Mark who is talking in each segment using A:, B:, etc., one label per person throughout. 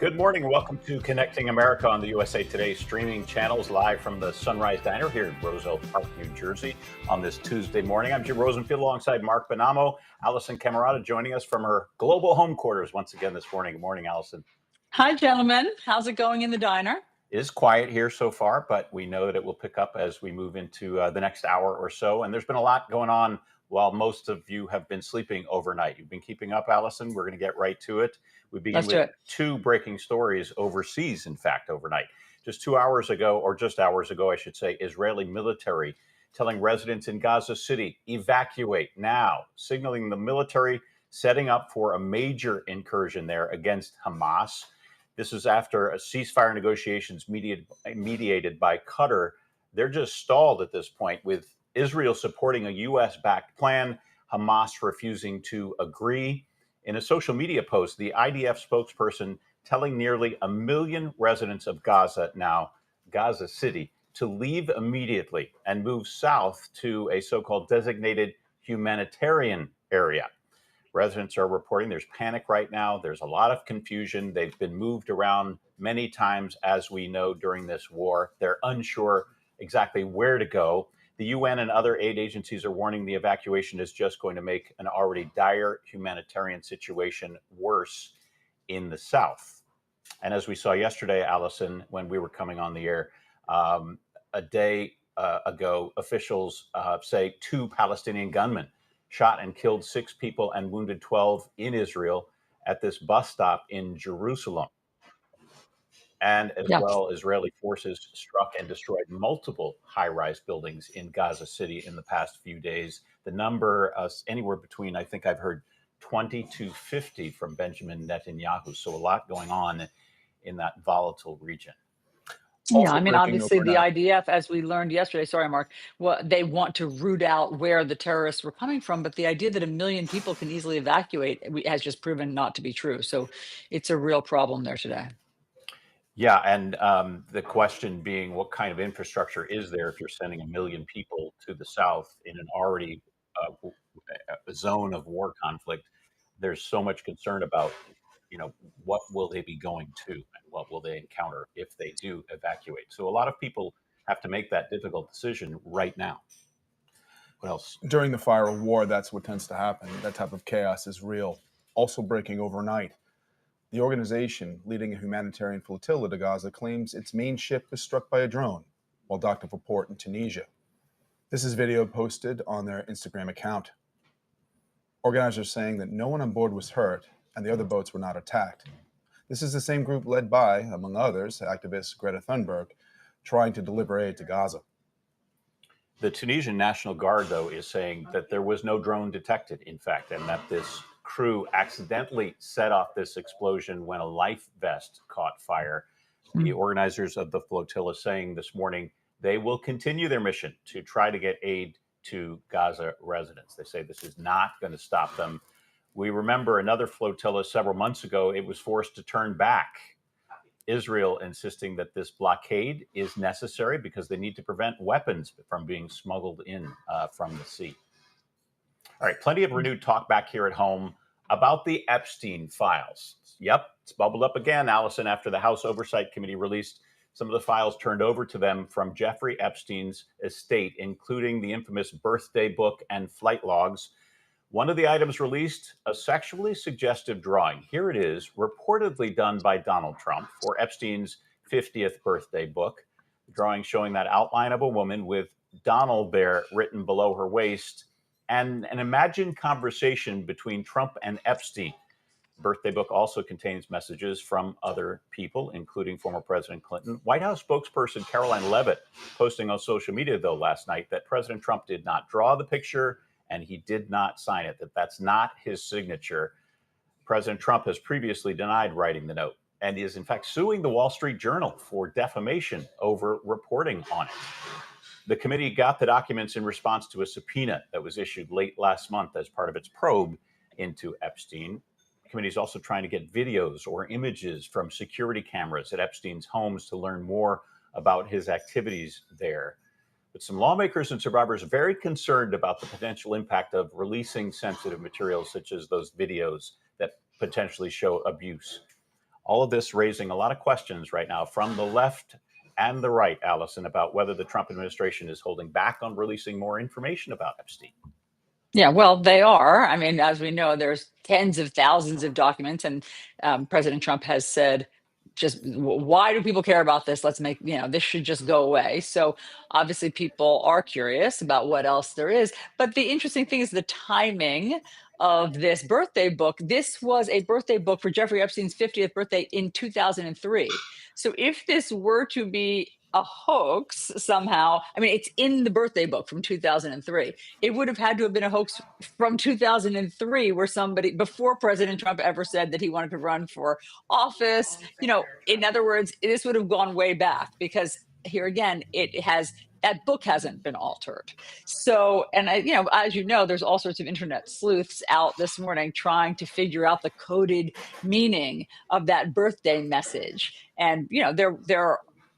A: Good morning and welcome to Connecting America on the USA Today streaming channels, live from the Sunrise Diner here in Roselle Park, New Jersey on this Tuesday morning. I'm Jim Rosenfield alongside Mark Bonamo. Alisyn Camerota joining us from her global home quarters once again this morning. Good morning, Alisyn.
B: Hi, gentlemen. How's it going in the diner?
A: It is quiet here so far, but we know that it will pick up as we move into the next hour or so. And there's been a lot going on while most of you have been sleeping overnight. You've been keeping up, Alisyn. We're going to get right to it. We begin
B: Let's do
A: with
B: it.
A: two breaking stories overseas, in fact, overnight. Just 2 hours ago, or just hours ago, I should say, Israeli military telling residents in Gaza City, evacuate now, signaling the military setting up for a major incursion there against Hamas. This is after a ceasefire negotiations mediated by Qatar. They're just stalled at this point, with Israel supporting a U.S.-backed plan, Hamas refusing to agree. In a social media post, the IDF spokesperson telling nearly 1 million residents of Gaza, now Gaza City, to leave immediately and move south to a so-called designated humanitarian area. Residents are reporting there's panic right now. There's a lot of confusion. They've been moved around many times, as we know, during this war. They're unsure exactly where to go. The UN and other aid agencies are warning the evacuation is just going to make an already dire humanitarian situation worse in the south. And as we saw yesterday, Alisyn, when we were coming on the air, a day ago, officials say 2 Palestinian gunmen shot and killed 6 people and wounded 12 in Israel at this bus stop in Jerusalem. And as
B: Yeah.
A: well, Israeli forces struck and destroyed multiple high-rise buildings in Gaza City in the past few days. The number anywhere between, I think I've heard 20 to 50 from Benjamin Netanyahu. So a lot going on in that volatile region.
B: Yeah,
A: Also
B: I mean,
A: breaking
B: obviously the
A: overnight.
B: IDF, as we learned yesterday, sorry, Mark, well, they want to root out where the terrorists were coming from, but the idea that 1 million people can easily evacuate has just proven not to be true. So it's a real problem there today.
A: Yeah, and the question being, what kind of infrastructure is there if you're sending 1 million people to the south in an already a zone of war conflict? There's so much concern about, what will they be going to and what will they encounter if they do evacuate? So a lot of people have to make that difficult decision right now. What else?
C: During the fire of war, that's what tends to happen. That type of chaos is real. Also breaking overnight, the organization leading a humanitarian flotilla to Gaza claims its main ship was struck by a drone while docked at a port in Tunisia. This is video posted on their Instagram account. Organizers saying that no one on board was hurt and the other boats were not attacked. This is the same group led by, among others, activist Greta Thunberg, trying to deliver aid to Gaza.
A: The Tunisian National Guard, though, is saying that there was no drone detected, in fact, and that this crew accidentally set off this explosion when a life vest caught fire. The organizers of the flotilla saying this morning they will continue their mission to try to get aid to Gaza residents. They say this is not going to stop them. We remember another flotilla several months ago, it was forced to turn back. Israel insisting that this blockade is necessary because they need to prevent weapons from being smuggled in from the sea. All right, plenty of renewed talk back here at home about the Epstein files. Yep, it's bubbled up again, Alisyn, after the House Oversight Committee released some of the files turned over to them from Jeffrey Epstein's estate, including the infamous birthday book and flight logs. One of the items released, a sexually suggestive drawing. Here it is, reportedly done by Donald Trump for Epstein's 50th birthday book. The drawing showing that outline of a woman with Donald there written below her waist, and an imagined conversation between Trump and Epstein. The birthday book also contains messages from other people, including former President Clinton. White House spokesperson Caroline Leavitt posting on social media, though, last night that President Trump did not draw the picture and he did not sign it, that's not his signature. President Trump has previously denied writing the note and is, in fact, suing the Wall Street Journal for defamation over reporting on it. The committee got the documents in response to a subpoena that was issued late last month as part of its probe into Epstein. The committee is also trying to get videos or images from security cameras at Epstein's homes to learn more about his activities there. But some lawmakers and survivors are very concerned about the potential impact of releasing sensitive materials such as those videos that potentially show abuse. All of this raising a lot of questions right now from the left and the right, Alisyn, about whether the Trump administration is holding back on releasing more information about Epstein.
B: Yeah, well, they are. I mean, as we know, there's tens of thousands of documents, and President Trump has said, just why do people care about this? Let's make, this should just go away. So obviously people are curious about what else there is. But the interesting thing is the timing of this birthday book. This was a birthday book for Jeffrey Epstein's 50th birthday in 2003. So if this were to be a hoax somehow, I mean, it's in the birthday book from 2003. It would have had to have been a hoax from 2003, where somebody, before President Trump ever said that he wanted to run for office. In other words, this would have gone way back, because here again, that book hasn't been altered. So, and as you know, there's all sorts of internet sleuths out this morning trying to figure out the coded meaning of that birthday message. And,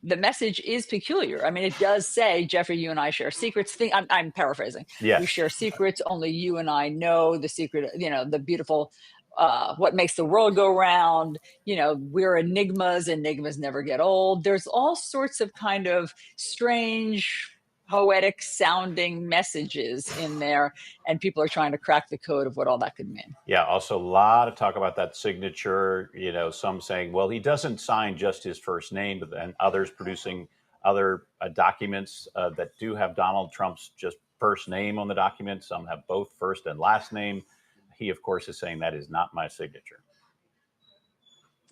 B: the message is peculiar. I mean, it does say, Jeffrey, you and I share secrets. I'm paraphrasing.
A: Yes.
B: We share secrets. Only you and I know the secret, the beautiful, what makes the world go round. We're enigmas. Enigmas never get old. There's all sorts of kind of strange, poetic sounding messages in there, and people are trying to crack the code of what all that could mean.
A: Yeah, also a lot of talk about that signature, some saying, well, he doesn't sign just his first name, but then others producing other documents that do have Donald Trump's just first name on the document. Some have both first and last name. He, of course, is saying that is not my signature.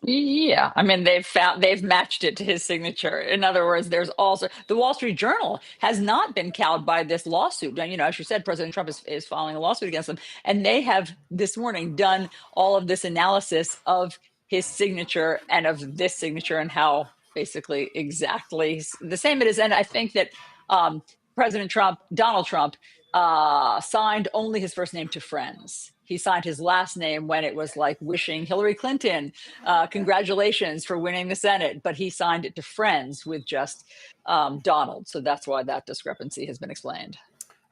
B: Yeah, I mean, they've matched it to his signature. In other words, there's also the Wall Street Journal has not been cowed by this lawsuit. And, as you said, President Trump is filing a lawsuit against them. And they have this morning done all of this analysis of his signature and of this signature and how basically exactly the same it is. And I think that Donald Trump, signed only his first name to friends. He signed his last name when it was like wishing Hillary Clinton congratulations for winning the Senate, but he signed it to friends with just Donald. So that's why that discrepancy has been explained.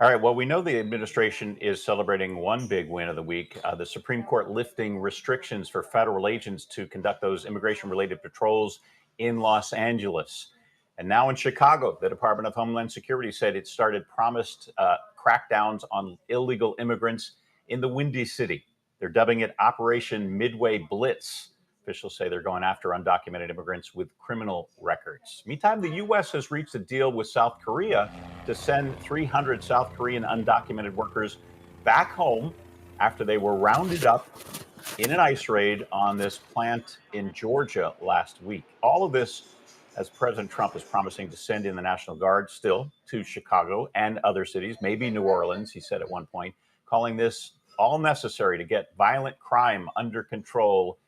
A: All right. Well, we know the administration is celebrating one big win of the week, the Supreme Court lifting restrictions for federal agents to conduct those immigration-related patrols in Los Angeles. And now in Chicago, the Department of Homeland Security said it started promised crackdowns on illegal immigrants in the Windy City. They're dubbing it Operation Midway Blitz. Officials say they're going after undocumented immigrants with criminal records. Meantime, the U.S. has reached a deal with South Korea to send 300 South Korean undocumented workers back home after they were rounded up in an ICE raid on this plant in Georgia last week. All of this as President Trump is promising to send in the National Guard still to Chicago and other cities, maybe New Orleans, he said at one point, calling this all necessary to get violent crime under control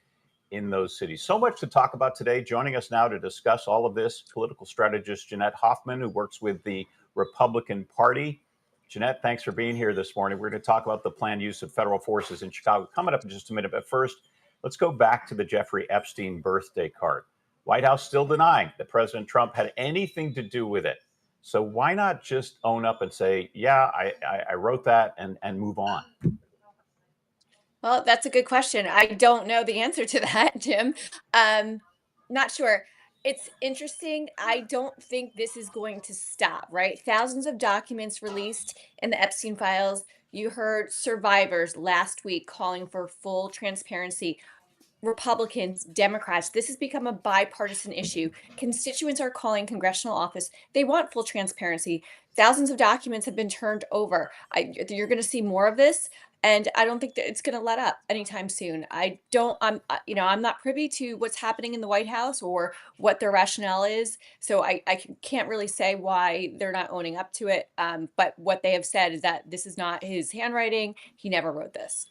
A: in those cities. So much to talk about today. Joining us now to discuss all of this, political strategist Jeanette Hoffman, who works with the Republican Party. Jeanette, thanks for being here this morning. We're going to talk about the planned use of federal forces in Chicago coming up in just a minute. But first, let's go back to the Jeffrey Epstein birthday card. White House still denying that President Trump had anything to do with it. So why not just own up and say, yeah, I wrote that and move on?
D: Well, that's a good question. I don't know the answer to that, Jim. Not sure. It's interesting. I don't think this is going to stop, right? Thousands of documents released in the Epstein files. You heard survivors last week calling for full transparency. Republicans, Democrats, this has become a bipartisan issue. Constituents are calling congressional office. They want full transparency. Thousands of documents have been turned over. You're going to see more of this, and I don't think that it's going to let up anytime soon. I'm not privy to what's happening in the White House or what their rationale is, so I can't really say why they're not owning up to it. But what they have said is that this is not his handwriting. He never wrote this.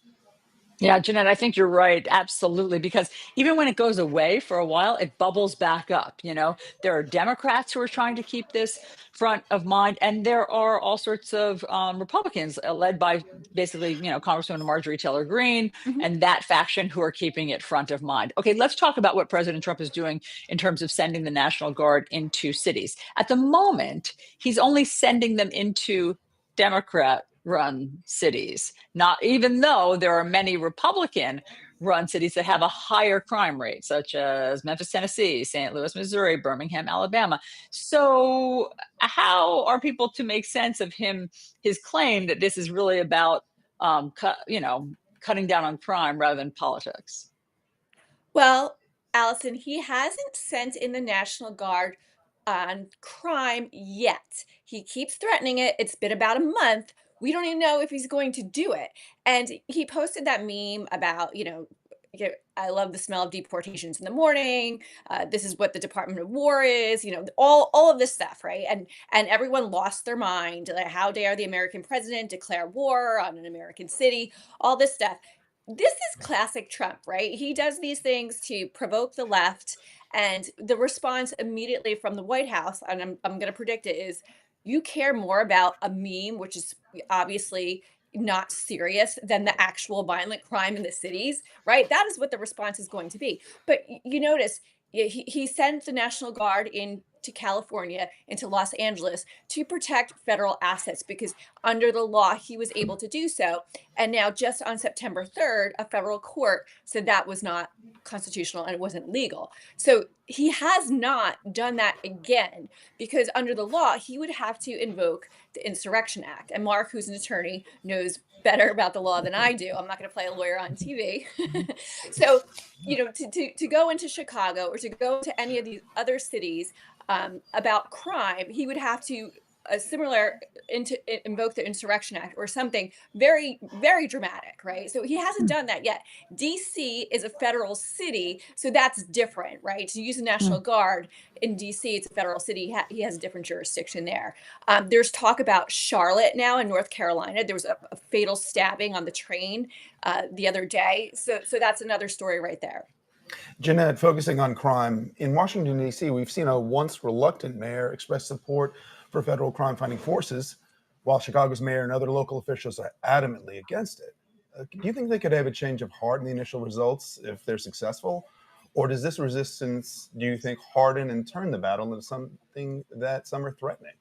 B: Yeah, Jeanette, I think you're right. Absolutely. Because even when it goes away for a while, it bubbles back up. There are Democrats who are trying to keep this front of mind. And there are all sorts of Republicans led by basically, Congresswoman Marjorie Taylor Greene and that faction who are keeping it front of mind. Okay, let's talk about what President Trump is doing in terms of sending the National Guard into cities. At the moment, he's only sending them into Democrat-run cities, not even though there are many Republican-run run cities that have a higher crime rate, such as Memphis, Tennessee, St. Louis, Missouri, Birmingham, Alabama. So how are people to make sense of his claim that this is really about, cutting down on crime rather than politics?
D: Well, Allison, he hasn't sent in the National Guard on crime yet. He keeps threatening it. It's been about a month. We don't even know if he's going to do it. And he posted that meme about, I love the smell of deportations in the morning. This is what the Department of War is. All of this stuff, right? And everyone lost their mind. Like, how dare the American president declare war on an American city? All this stuff. This is classic Trump, right? He does these things to provoke the left, and the response immediately from the White House, and I'm going to predict it, is you care more about a meme, which is obviously not serious, than the actual violent crime in the cities, right? That is what the response is going to be. But you notice he sent the National Guard into California, into Los Angeles, to protect federal assets because under the law he was able to do so. And now, just on September 3rd, a federal court said that was not constitutional and it wasn't legal. So he has not done that again, because under the law he would have to invoke the Insurrection Act. And Mark, who's an attorney, knows better about the law than I do. I'm not going to play a lawyer on TV. So, to go into Chicago or to go to any of these other cities about crime, he would have to invoke the Insurrection Act or something very, very dramatic, right? So he hasn't done that yet. DC is a federal city, so that's different, right? To use the National Guard in DC, it's a federal city. He has a different jurisdiction there. There's talk about Charlotte now in North Carolina. There was a fatal stabbing on the train the other day. So that's another story right there.
C: Jeanette, focusing on crime, in Washington, D.C., we've seen a once reluctant mayor express support for federal crime-fighting forces, while Chicago's mayor and other local officials are adamantly against it. Do you think they could have a change of heart in the initial results if they're successful? Or does this resistance, do you think, harden and turn the battle into something that some are threatening?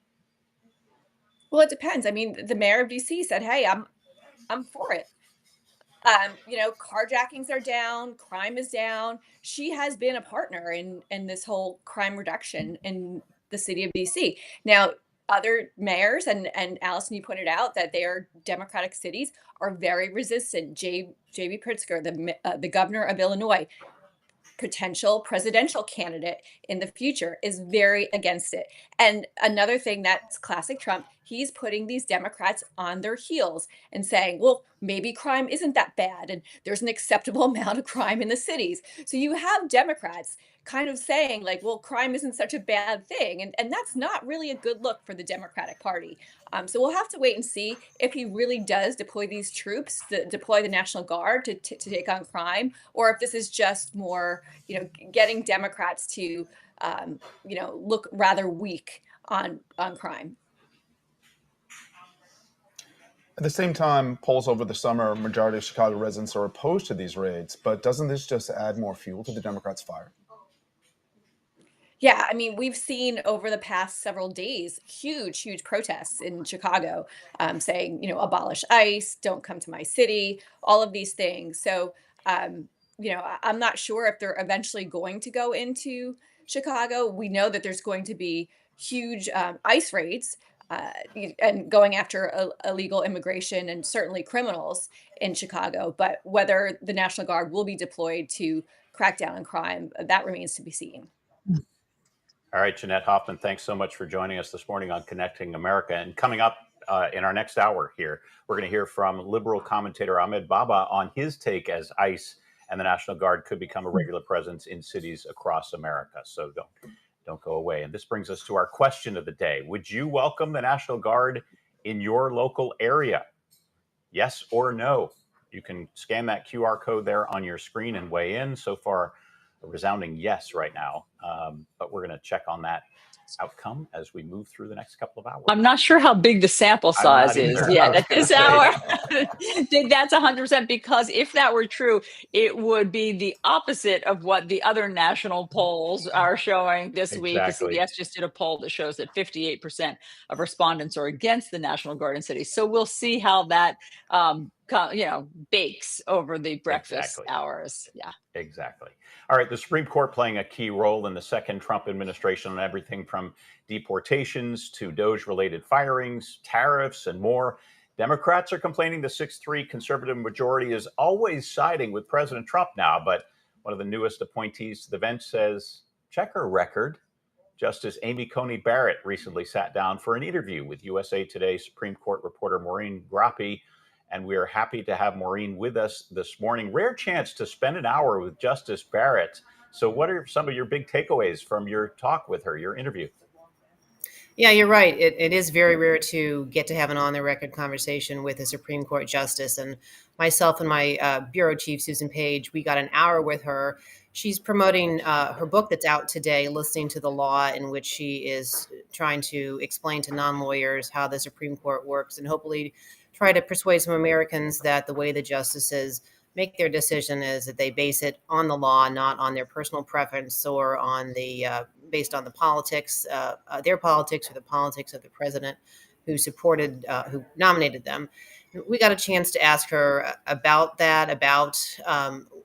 D: Well, it depends. I mean, the mayor of D.C. said, hey, I'm for it. Carjackings are down, crime is down. She has been a partner in this whole crime reduction in the city of DC. Now, other mayors, and Alisyn, you pointed out that they are Democratic cities, are very resistant. J.B. Pritzker, the governor of Illinois, potential presidential candidate in the future, is very against it. And another thing that's classic Trump, he's putting these Democrats on their heels and saying, well, maybe crime isn't that bad and there's an acceptable amount of crime in the cities. So you have Democrats kind of saying, like, well, crime isn't such a bad thing. And that's not really a good look for the Democratic Party. So we'll have to wait and see if he really does deploy these troops, deploy the National Guard to take on crime, or if this is just more, getting Democrats to, look rather weak on crime.
C: At the same time, polls over the summer, a majority of Chicago residents are opposed to these raids, but doesn't this just add more fuel to the Democrats' fire?
D: Yeah, I mean, we've seen over the past several days huge protests in Chicago, saying, abolish ICE, don't come to my city, all of these things. So, I'm not sure if they're eventually going to go into Chicago. We know that there's going to be huge ICE raids and going after illegal immigration and certainly criminals in Chicago. But whether the National Guard will be deployed to crack down on crime, that remains to be seen.
A: All right, Jeanette Hoffman, thanks so much for joining us this morning on Connecting America. And coming up in our next hour here, we're going to hear from liberal commentator Ahmed Baba on his take as ICE and the National Guard could become a regular presence in cities across America. So don't go away. And this brings us to our question of the day. Would you welcome the National Guard in your local area? Yes or no? You can scan that QR code there on your screen and weigh in. So far, a resounding yes right now, but we're going to check on that outcome as we move through the next couple of hours.
B: I'm not sure how big the sample size is yet at this hour. That's 100%, because if that were true, it would be the opposite of what the other national polls are showing this week. The CBS just did a poll that shows that 58% of respondents are against the National Guard in cities. So we'll see how that kind bakes over the breakfast
A: Exactly.
B: hours. Yeah.
A: Exactly. All right. The Supreme Court playing a key role in the second Trump administration on everything from deportations to DOJ-related firings, tariffs, and more. Democrats are complaining the 6-3 conservative majority is always siding with President Trump now, but one of the newest appointees to the bench says, check her record. Justice Amy Coney Barrett recently sat down for an interview with USA Today Supreme Court reporter Maureen Grappi, and we are happy to have Maureen with us this morning. Rare chance to spend an hour with Justice Barrett. So what are some of your big takeaways from your talk with her, your interview?
E: Yeah, you're right. It is very rare to get to have an on-the-record conversation with a Supreme Court justice. And myself and my bureau chief, Susan Page, we got an hour with her. She's promoting her book that's out today, Listening to the Law, in which she is trying to explain to non-lawyers how the Supreme Court works and hopefully try to persuade some Americans that the way the justices make their decision is that they base it on the law, not on their personal preference or on the based on the politics, their politics or the politics of the president who who nominated them. We got a chance to ask her about that, about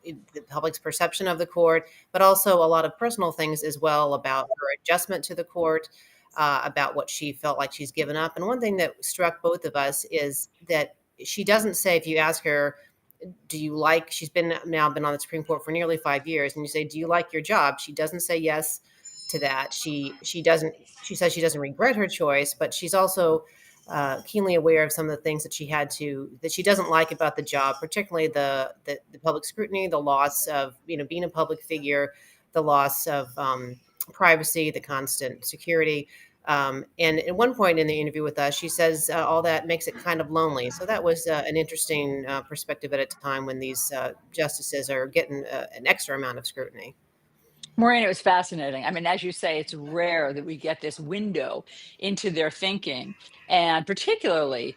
E: the public's perception of the court, but also a lot of personal things as well about her adjustment to the court, about what she felt like she's given up. And one thing that struck both of us is that she doesn't say, if you ask her, she's now been on the Supreme Court for nearly 5 years, and you say, do you like your job? She doesn't say yes to that. She says she doesn't regret her choice, but she's also keenly aware of some of the things that she doesn't like about the job, particularly the public scrutiny, the loss of being a public figure, the loss of privacy, the constant security. And at one point in the interview with us, she says all that makes it kind of lonely. So that was an interesting perspective at a time when these justices are getting an extra amount of scrutiny.
B: Maureen, it was fascinating. I mean, as you say, it's rare that we get this window into their thinking, and particularly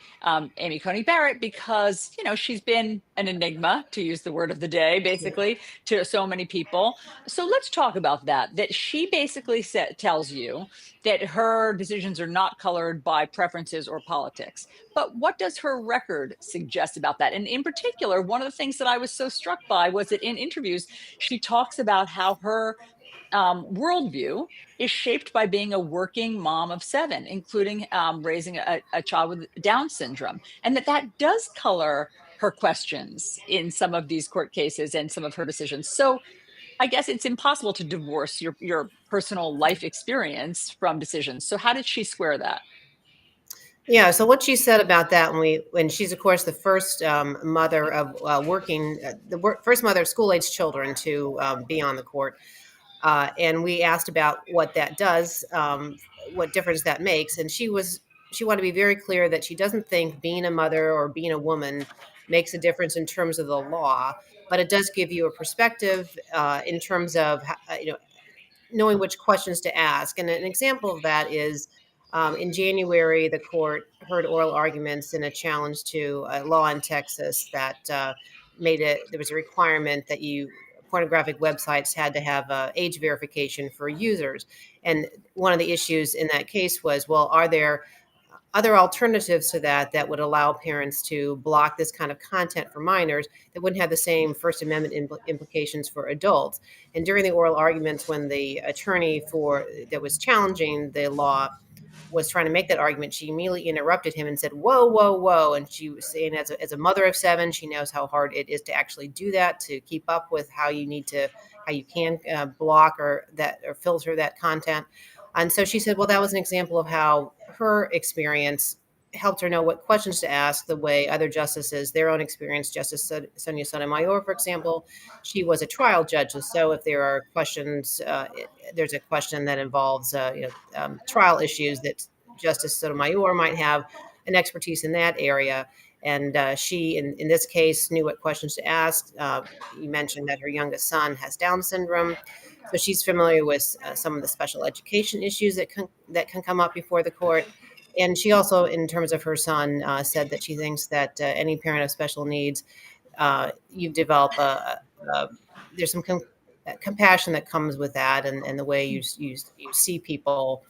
B: Amy Coney Barrett, because she's been an enigma, to use the word of the day, basically to so many people. So let's talk about that. That she basically tells you that her decisions are not colored by preferences or politics. But what does her record suggest about that? And in particular, one of the things that I was so struck by was that in interviews, she talks about how her worldview is shaped by being a working mom of 7, including raising a child with Down syndrome, and that does color her questions in some of these court cases and some of her decisions. So I guess it's impossible to divorce your personal life experience from decisions. So how did she square that?
E: Yeah. So what she said about that when she's of course the first mother of first mother of school-age children to be on the court. And we asked about what that does, what difference that makes. And she wanted to be very clear that she doesn't think being a mother or being a woman makes a difference in terms of the law, but it does give you a perspective in terms of knowing which questions to ask. And an example of that is in January, the court heard oral arguments in a challenge to a law in Texas that there was a requirement that pornographic websites had to have age verification for users. And one of the issues in that case was, well, are there other alternatives to that would allow parents to block this kind of content for minors that wouldn't have the same First Amendment implications for adults? And during the oral arguments, when the attorney that was challenging the law was trying to make that argument, she immediately interrupted him and said, whoa, whoa, whoa. And she was saying as a mother of 7, she knows how hard it is to actually do that, to keep up with how you can block or filter that content. And so she said, well, that was an example of how her experience helped her know what questions to ask, the way other justices, their own experience. Justice Sonia Sotomayor, for example, she was a trial judge. And so if there are questions, there's a question that involves trial issues that Justice Sotomayor might have an expertise in that area. And she, in this case, knew what questions to ask. You mentioned that her youngest son has Down syndrome. So she's familiar with some of the special education issues that can come up before the court. And she also, in terms of her son, said that she thinks that any parent of special needs, you develop there's some compassion that comes with that, and the way you see people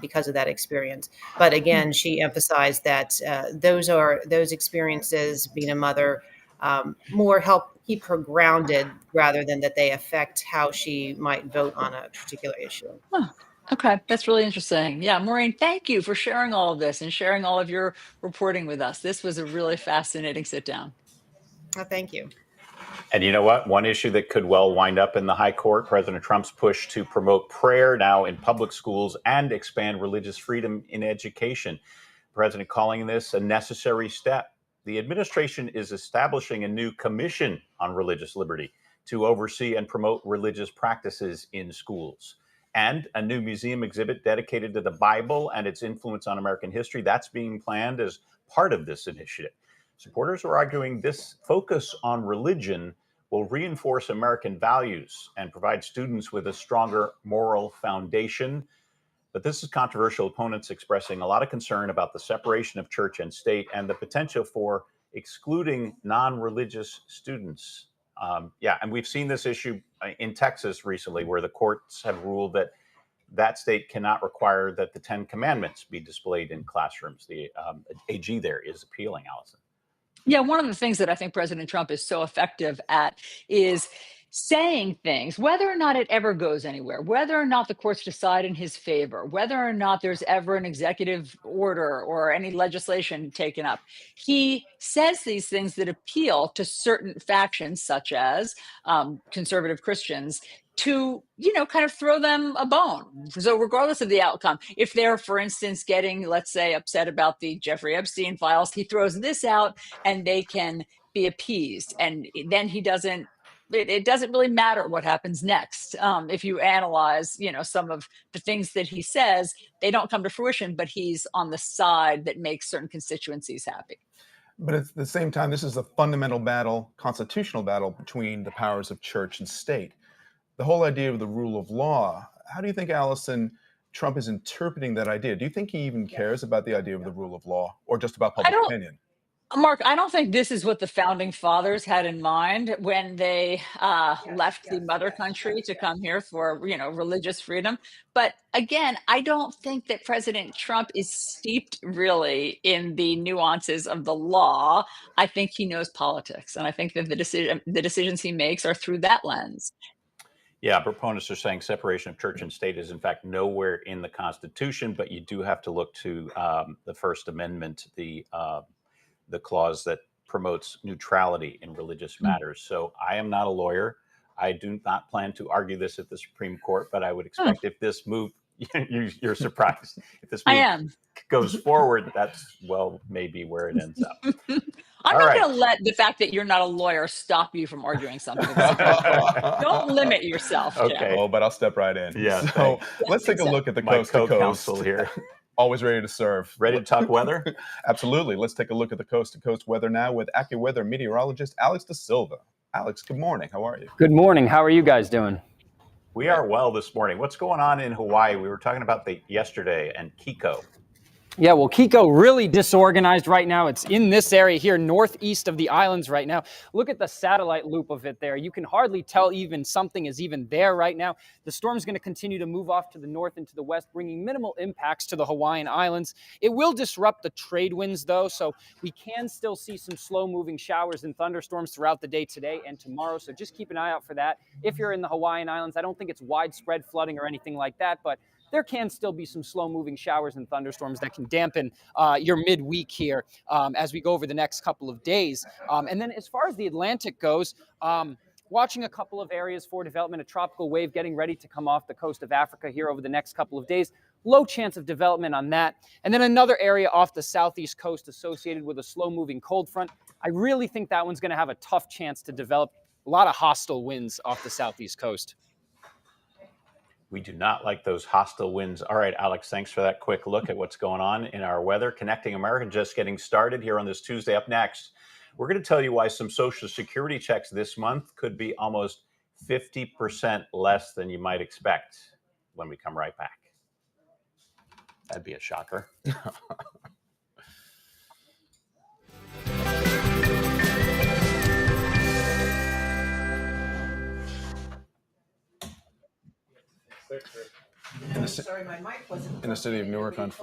E: because of that experience. But again, she emphasized that those experiences, being a mother, more help keep her grounded rather than that they affect how she might vote on a particular issue.
B: Huh. Okay, that's really interesting. Yeah, Maureen, thank you for sharing all of this and sharing all of your reporting with us. This was a really fascinating sit down.
E: Thank you.
A: And you know what? One issue that could well wind up in the high court, President Trump's push to promote prayer now in public schools and expand religious freedom in education. The president calling this a necessary step. The administration is establishing a new commission on religious liberty to oversee and promote religious practices in schools. And a new museum exhibit dedicated to the Bible and its influence on American history, that's being planned as part of this initiative. Supporters are arguing this focus on religion will reinforce American values and provide students with a stronger moral foundation. But this is controversial. Opponents expressing a lot of concern about the separation of church and state and the potential for excluding non-religious students. And we've seen this issue in Texas recently, where the courts have ruled that that state cannot require that the 10 Commandments be displayed in classrooms. The AG there is appealing, Alisyn.
B: Yeah, one of the things that I think President Trump is so effective at is saying things, whether or not it ever goes anywhere, whether or not the courts decide in his favor, whether or not there's ever an executive order or any legislation taken up. He says these things that appeal to certain factions, such as conservative Christians, to, kind of throw them a bone. So regardless of the outcome, if they're, for instance, getting, let's say, upset about the Jeffrey Epstein files, he throws this out and they can be appeased. And then it doesn't really matter what happens next. If you analyze, some of the things that he says, they don't come to fruition, but he's on the side that makes certain constituencies happy.
C: But at the same time, this is a fundamental battle, constitutional battle between the powers of church and state. The whole idea of the rule of law, how do you think, Alisyn, Trump is interpreting that idea? Do you think he even cares about the idea of the rule of law or just about public opinion?
B: Mark, I don't think this is what the founding fathers had in mind when they left the mother country to come here for, religious freedom. But again, I don't think that President Trump is steeped really in the nuances of the law. I think he knows politics, and I think that the decisions he makes are through that lens.
A: Yeah, proponents are saying separation of church and state is in fact nowhere in the Constitution, but you do have to look to the First Amendment, the clause that promotes neutrality in religious matters. So I am not a lawyer. I do not plan to argue this at the Supreme Court, but I would expect if this move, you're surprised. If this move goes forward, that's, maybe where it ends up.
B: I'm not going to let the fact that you're not a lawyer stop you from arguing something. Don't limit yourself.
C: Okay.
B: Jeff.
C: Oh, but I'll step right in.
A: Yeah.
C: So let's take a look at the coast to coast.
A: Here.
C: Always ready to serve.
A: Ready to talk weather?
C: Absolutely. Let's take a look at the coast to coast weather now with AccuWeather meteorologist Alex Da Silva. Alex, good morning. How are you?
F: Good morning. How are you guys doing?
A: We are well this morning. What's going on in Hawaii? We were talking about yesterday and Kiko.
F: Yeah, well, Kiko really disorganized right now. It's in this area here, northeast of the islands right now. Look at the satellite loop of it there. You can hardly tell even something is even there right now. The storm's going to continue to move off to the north and to the west, bringing minimal impacts to the Hawaiian Islands. It will disrupt the trade winds, though, so we can still see some slow-moving showers and thunderstorms throughout the day today and tomorrow, so just keep an eye out for that. If you're in the Hawaiian Islands, I don't think it's widespread flooding or anything like that, but there can still be some slow-moving showers and thunderstorms that can dampen your midweek here as we go over the next couple of days. And then as far as the Atlantic goes, watching a couple of areas for development, a tropical wave getting ready to come off the coast of Africa here over the next couple of days. Low chance of development on that. And then another area off the southeast coast associated with a slow-moving cold front. I really think that one's going to have a tough chance to develop. A lot of hostile winds off the southeast coast.
A: We do not like those hostile winds. All right, Alex, thanks for that quick look at what's going on in our weather. Connecting America just getting started here on this Tuesday. Up next, we're going to tell you why some Social Security checks this month could be almost 50% less than you might expect when we come right back. That'd be a shocker.
C: In the city of Newark on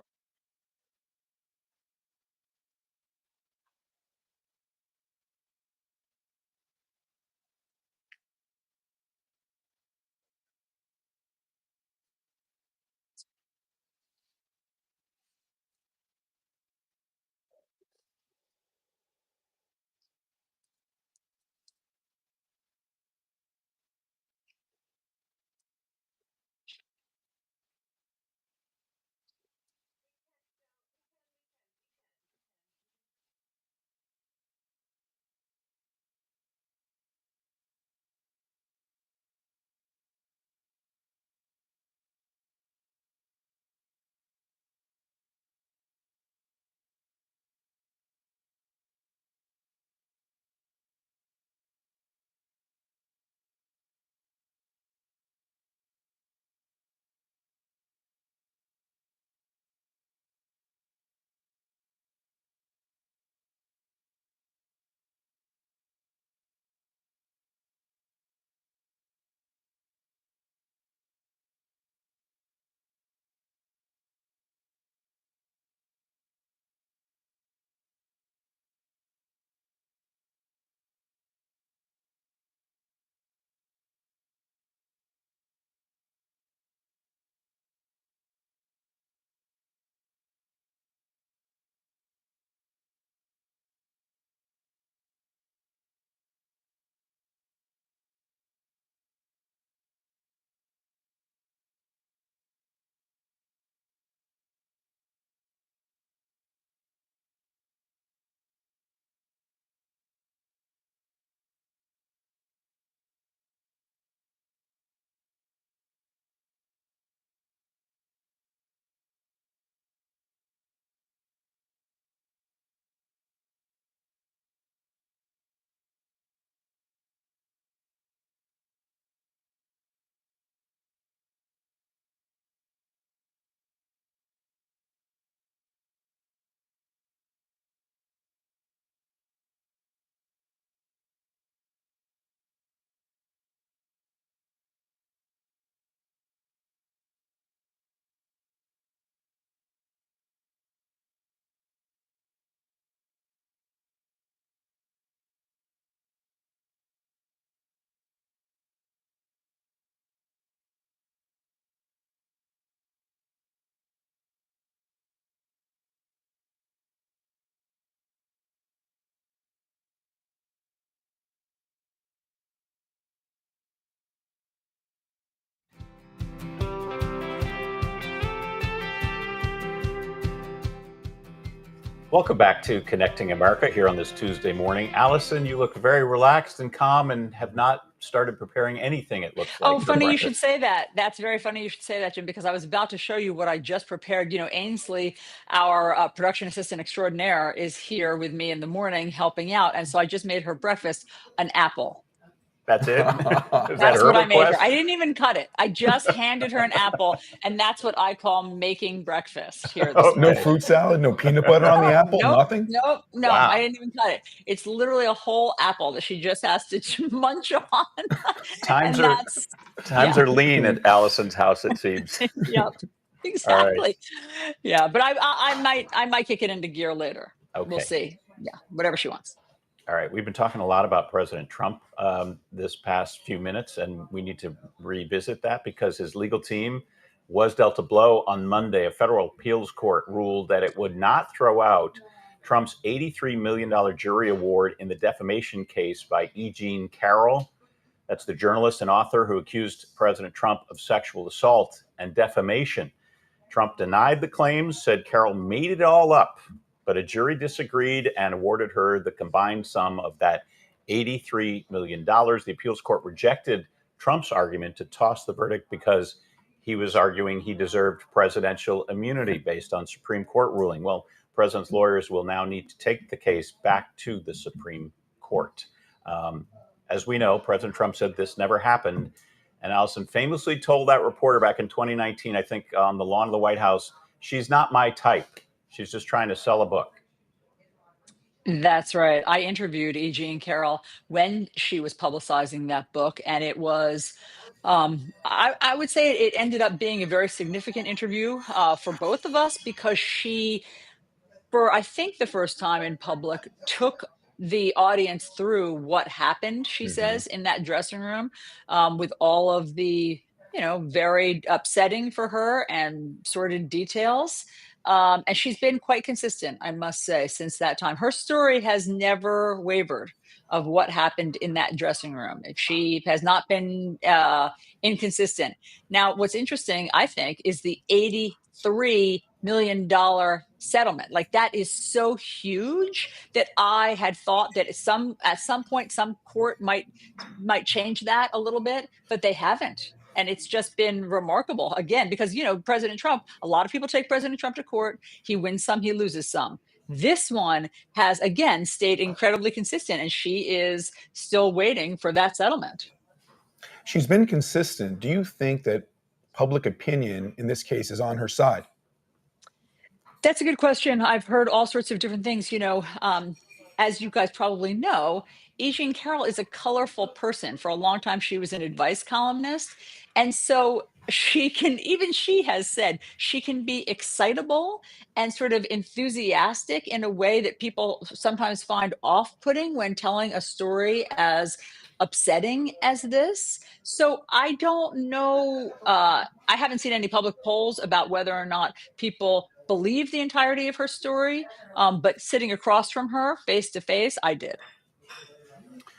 A: Welcome back to Connecting America here on this Tuesday morning. Alisyn, you look very relaxed and calm and have not started preparing anything, it looks like.
B: Oh,
A: for
B: funny you
A: breakfast.
B: should say that. That's very funny you should say that, Jim, because I was about to show you what I just prepared. You know, Ainsley, our production assistant extraordinaire, is here with me in the morning helping out. And so I just made her breakfast, an apple.
A: That's it? Is that
B: That's
A: her
B: what I made her.
A: request?
B: I didn't even cut it. I just handed her an apple, and that's what I call making breakfast here this
A: Okay.
C: no
B: morning.
C: fruit salad, no peanut butter on the apple,
B: Nope,
C: nothing.
B: no,
A: Wow.
B: I didn't even cut it. It's literally a whole apple that she just has to munch on.
A: Times
B: And
A: are
B: that's,
A: times
B: yeah.
A: are lean at Alisyn's house, it seems.
B: Yep, exactly. Yeah, but I might kick it into gear later. We'll
A: Okay.
B: see. Yeah, whatever she wants.
A: All right. We've been talking a lot about President Trump this past few minutes, and we need to revisit that because his legal team was dealt a blow on Monday. A federal appeals court ruled that it would not throw out Trump's $83 million jury award in the defamation case by E. Jean Carroll. That's the journalist and author who accused President Trump of sexual assault and defamation. Trump denied the claims, said Carroll made it all up, but a jury disagreed and awarded her the combined sum of that $83 million. The appeals court rejected Trump's argument to toss the verdict because he was arguing he deserved presidential immunity based on Supreme Court ruling. Well, president's lawyers will now need to take the case back to the Supreme Court. As we know, President Trump said this never happened. And Alisyn famously told that reporter back in 2019, I think on the lawn of the White House, she's not my type. She's just trying to sell a book.
B: That's right. I interviewed E. Jean Carroll when she was publicizing that book, and it was I would say it ended up being a very significant interview for both of us because she, for I think the first time in public, took the audience through what happened, she
A: Mhm.
B: says, in that dressing room, with all of the, very upsetting for her and sordid details. And she's been quite consistent, I must say, since that time. Her story has never wavered of what happened in that dressing room. She has not been inconsistent. Now, what's interesting, I think, is the $83 million settlement. Like, that is so huge that I had thought that at some point some court might change that a little bit, but they haven't. And it's just been remarkable, again, because President Trump, a lot of people take President Trump to court. He wins some, he loses some. This one has again stayed incredibly consistent, and she is still waiting for that settlement.
C: She's been consistent. Do you think that public opinion in this case is on her side?
B: That's a good question. I've heard all sorts of different things. As you guys probably know, Alisyn Carroll is a colorful person. For a long time, she was an advice columnist. And so she has said she can be excitable and sort of enthusiastic in a way that people sometimes find off putting when telling a story as upsetting as this. So I don't know. I haven't seen any public polls about whether or not people believe the entirety of her story, but sitting across from her face to face, I did.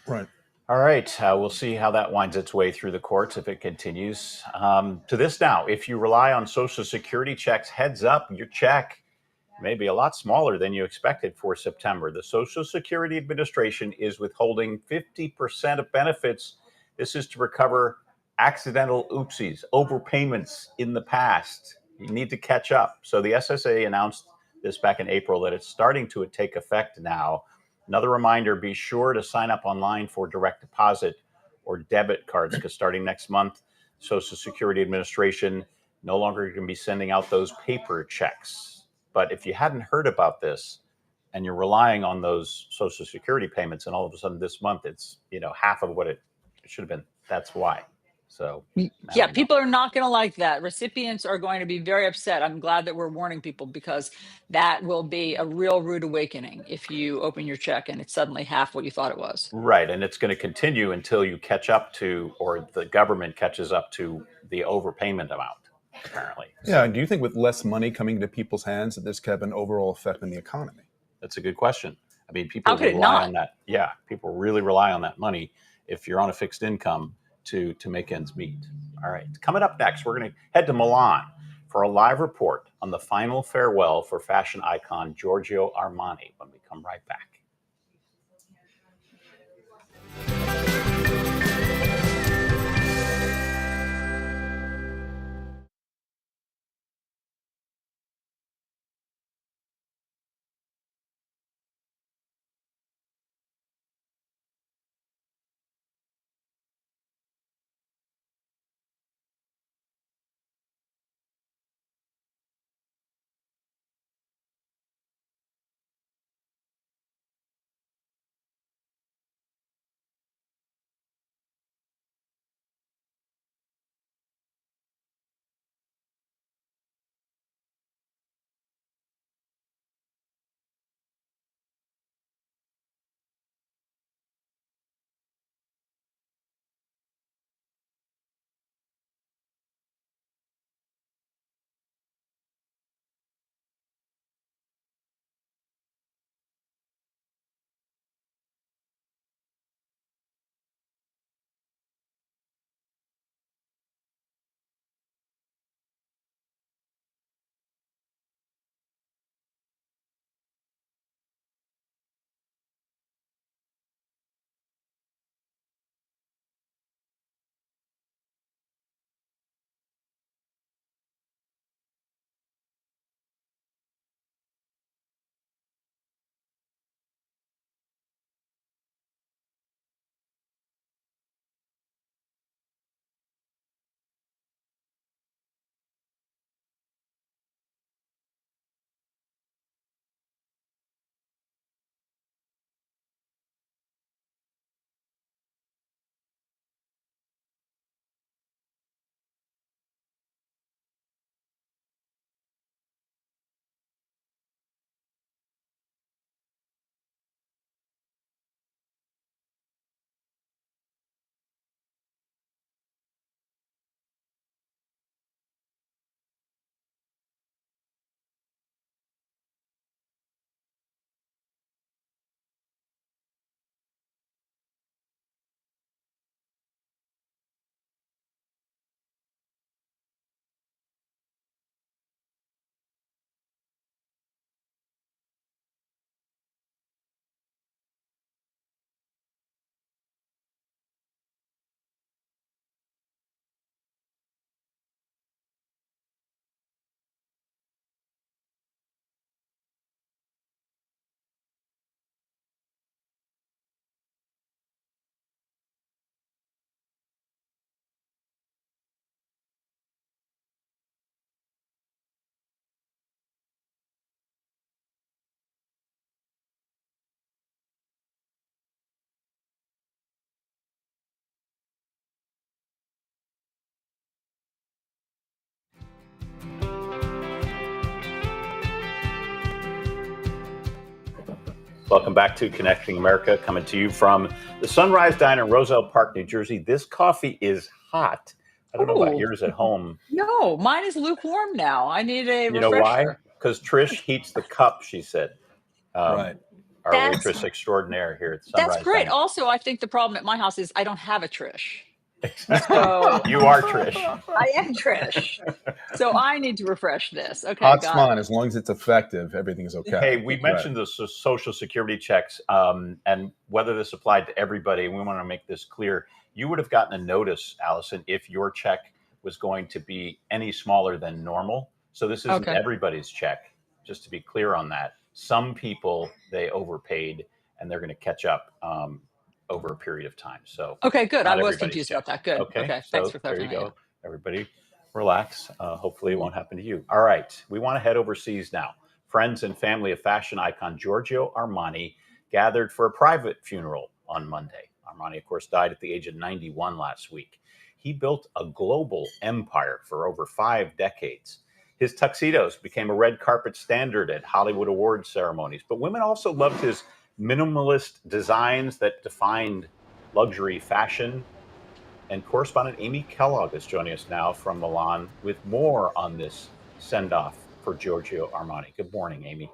C: Right.
A: All right. We'll see how that winds its way through the courts if it continues. To this now, if you rely on Social Security checks, heads up, your check may be a lot smaller than you expected for September. The Social Security Administration is withholding 50% of benefits. This is to recover accidental oopsies, overpayments in the past. You need to catch up. So the SSA announced this back in April that it's starting to take effect now. Another reminder, be sure to sign up online for direct deposit or debit cards because starting next month, Social Security Administration no longer going to be sending out those paper checks. But if you hadn't heard about this and you're relying on those Social Security payments, and all of a sudden this month it's half of what it should have been, that's why. So now
B: Yeah,
A: you know.
B: people are not going to like that. Recipients are going to be very upset. I'm glad that we're warning people because that will be a real rude awakening if you open your check and it's suddenly half what you thought it was.
A: Right, and it's going to continue until you catch up to, or the government catches up to, the overpayment amount, apparently.
C: Yeah. And do you think with less money coming into people's hands that this could have an overall effect on the economy?
A: That's a good question. I mean,
B: How
A: people
B: could it
A: rely
B: not?
A: on that. Yeah, people really rely on that money if you're on a fixed income to make ends meet. All right, coming up next, we're going to head to Milan for a live report on the final farewell for fashion icon Giorgio Armani when we come right back. Welcome back to Connecting America, coming to you from the Sunrise Diner in Roselle Park, New Jersey. This coffee is hot. I don't know about
B: Ooh.
A: yours at home.
B: No, mine is lukewarm now. I need a
A: You know why?
B: refresher.
A: Because Trish heats the cup, she said.
C: Right.
A: Our
B: That's-
A: waitress extraordinaire here at Sunrise
B: That's great.
A: Diner.
B: Also, I think the problem at my house is I don't have a Trish.
A: So you are Trish.
B: I am Trish. So I need to refresh this. Okay,
C: Hot's
B: got
C: fine.
B: it.
C: As long as it's effective, everything's okay.
A: Hey, we mentioned the Social Security checks and whether this applied to everybody. We want to make this clear. You would have gotten a notice, Alisyn, if your check was going to be any smaller than normal. So this isn't everybody's check, just to be clear on that. Some people, they overpaid and they're going to catch up over a period of time. So
B: okay, good. I
A: not
B: was
A: everybody's
B: confused about that. Good.
A: Okay, so
B: Thanks for
A: there
B: clarifying.
A: you go. Everybody relax. Hopefully it won't happen to you. All right, we want to head overseas now. Friends and family of fashion icon Giorgio Armani gathered for a private funeral on Monday. Armani, of course, died at the age of 91 last week. He built a global empire for over 5 decades. His tuxedos became a red carpet standard at Hollywood awards ceremonies, but women also loved his minimalist designs that defined luxury fashion. And correspondent Amy Kellogg is joining us now from Milan with more on this send-off for Giorgio Armani. Good morning, Amy.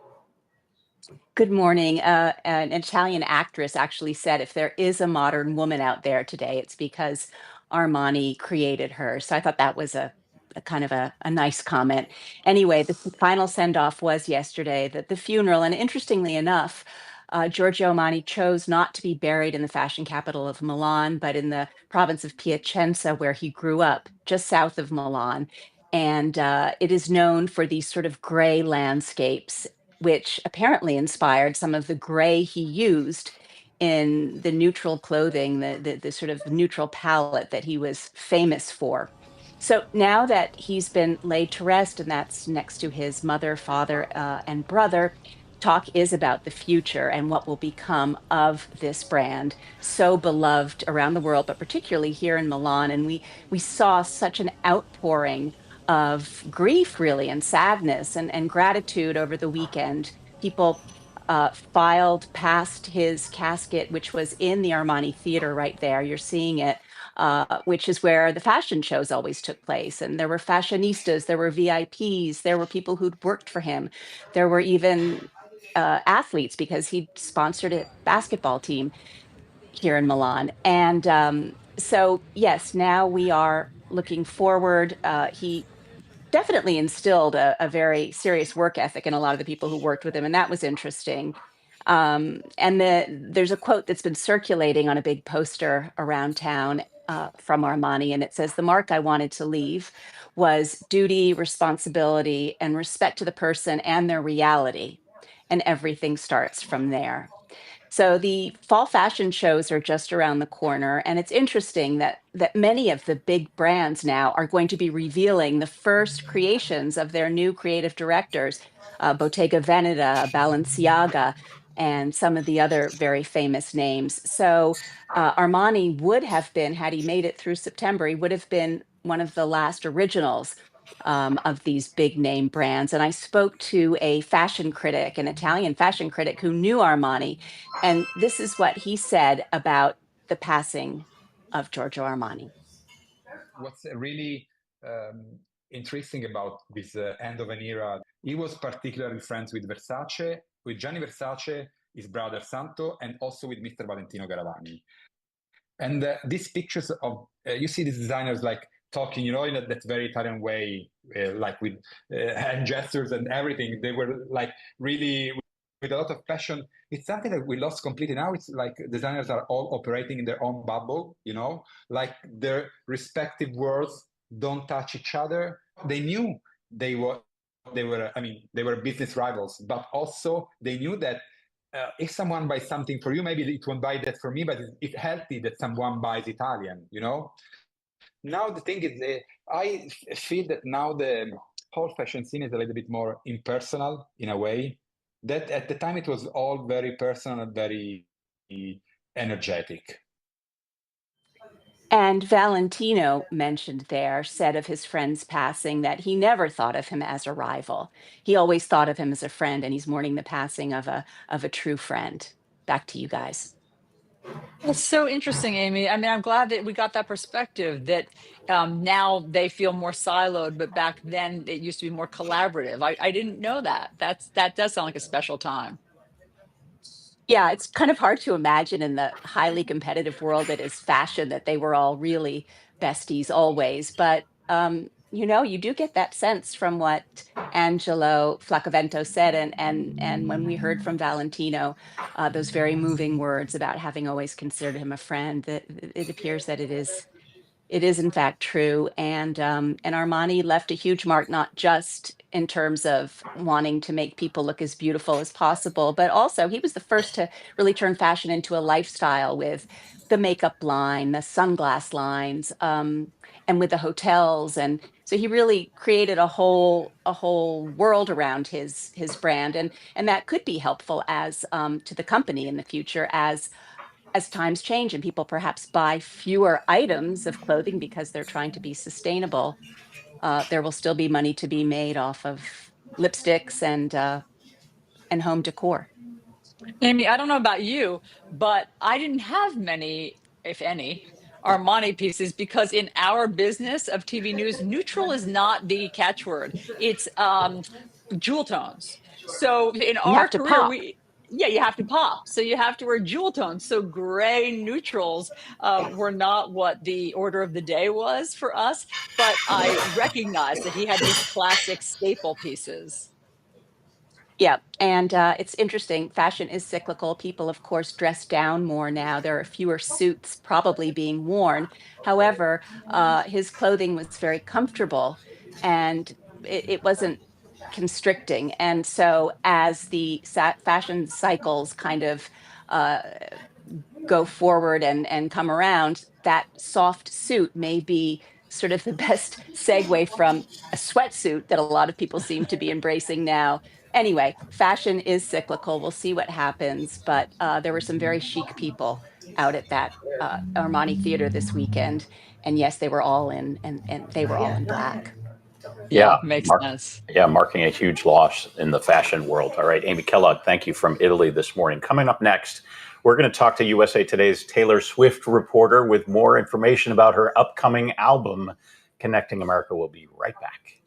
G: Good morning. An Italian actress actually said if there is a modern woman out there today, it's because Armani created her. So I thought that was a kind of a nice comment. Anyway, the final send-off was yesterday, the funeral. And interestingly enough, Giorgio Armani chose not to be buried in the fashion capital of Milan, but in the province of Piacenza, where he grew up, just south of Milan. And it is known for these sort of gray landscapes, which apparently inspired some of the gray he used in the neutral clothing, the sort of neutral palette that he was famous for. So now that he's been laid to rest, and that's next to his mother, father, and brother, talk is about the future and what will become of this brand, so beloved around the world, but particularly here in Milan. And we saw such an outpouring of grief, really, and sadness and gratitude over the weekend. People filed past his casket, which was in the Armani Theater right there. You're seeing it, which is where the fashion shows always took place. And there were fashionistas, there were VIPs, there were people who'd worked for him. There were even athletes, because he sponsored a basketball team here in Milan. And so, yes, now we are looking forward. He definitely instilled a very serious work ethic in a lot of the people who worked with him, and that was interesting. And there's a quote that's been circulating on a big poster around town from Armani, and it says, "The mark I wanted to leave was duty, responsibility, and respect to the person and their reality, and everything starts from there." So the fall fashion shows are just around the corner, and it's interesting that many of the big brands now are going to be revealing the first creations of their new creative directors, Bottega Veneta, Balenciaga, and some of the other very famous names. So Armani would have been, had he made it through September, he would have been one of the last originals of these big name brands. And I spoke to a fashion critic, an Italian fashion critic who knew Armani, and this is what he said about the passing of Giorgio Armani.
H: What's really interesting about this end of an era, he was particularly friends with Versace, with Gianni Versace, his brother Santo, and also with Mr. Valentino Garavagni. And these pictures of, you see these designers like talking, in that very Italian way, like with hand gestures and everything. They were like really with a lot of passion. It's something that we lost completely now. It's like designers are all operating in their own bubble, like their respective worlds don't touch each other. They knew they were business rivals, but also they knew that if someone buys something for you, maybe it won't buy that for me, but it's healthy that someone buys Italian, Now the thing is, I feel that now the whole fashion scene is a little bit more impersonal in a way. That at the time it was all very personal and very energetic.
G: And Valentino mentioned there, said of his friend's passing that he never thought of him as a rival. He always thought of him as a friend, and he's mourning the passing of a true friend. Back to you guys.
B: It's so interesting, Amy. I mean, I'm glad that we got that perspective that now they feel more siloed, but back then it used to be more collaborative. I didn't know that. That does sound like a special time.
G: Yeah, it's kind of hard to imagine in the highly competitive world that is fashion that they were all really besties always. But you do get that sense from what Angelo Flacavento said, and when we heard from Valentino, those very moving words about having always considered him a friend. That it appears that it is in fact true, and Armani left a huge mark, not just in terms of wanting to make people look as beautiful as possible, but also he was the first to really turn fashion into a lifestyle with the makeup line, the sunglass lines, and with the hotels, and so he really created a whole world around his brand, and that could be helpful as to the company in the future as times change and people perhaps buy fewer items of clothing because they're trying to be sustainable, there will still be money to be made off of lipsticks and home decor.
B: Amy, I don't know about you, but I didn't have many, if any, Armani pieces because in our business of TV news, neutral is not the catchword. It's jewel tones. So in
G: You
B: our
G: have to
B: career,
G: pop.
B: yeah, you have to pop. So you have to wear jewel tones. So gray neutrals were not what the order of the day was for us, but I recognized that he had these classic staple pieces.
G: Yeah, and it's interesting. Fashion is cyclical. People, of course, dress down more now. There are fewer suits probably being worn. However, his clothing was very comfortable, and it wasn't constricting. And so, as the fashion cycles kind of uh, go forward and come around, that soft suit may be sort of the best segue from a sweatsuit that a lot of people seem to be embracing now. Anyway, fashion is cyclical. We'll see what happens. But there were some very chic people out at that Armani Theater this weekend. And yes, they were all and they were all in black.
A: Yeah,
B: Yeah, makes
A: Mark.
B: sense.
A: Yeah, marking a huge loss in the fashion world. All right, Amy Kellogg, thank you from Italy this morning. Coming up next, we're going to talk to USA Today's Taylor Swift reporter with more information about her upcoming album, Connecting America. We'll be right back.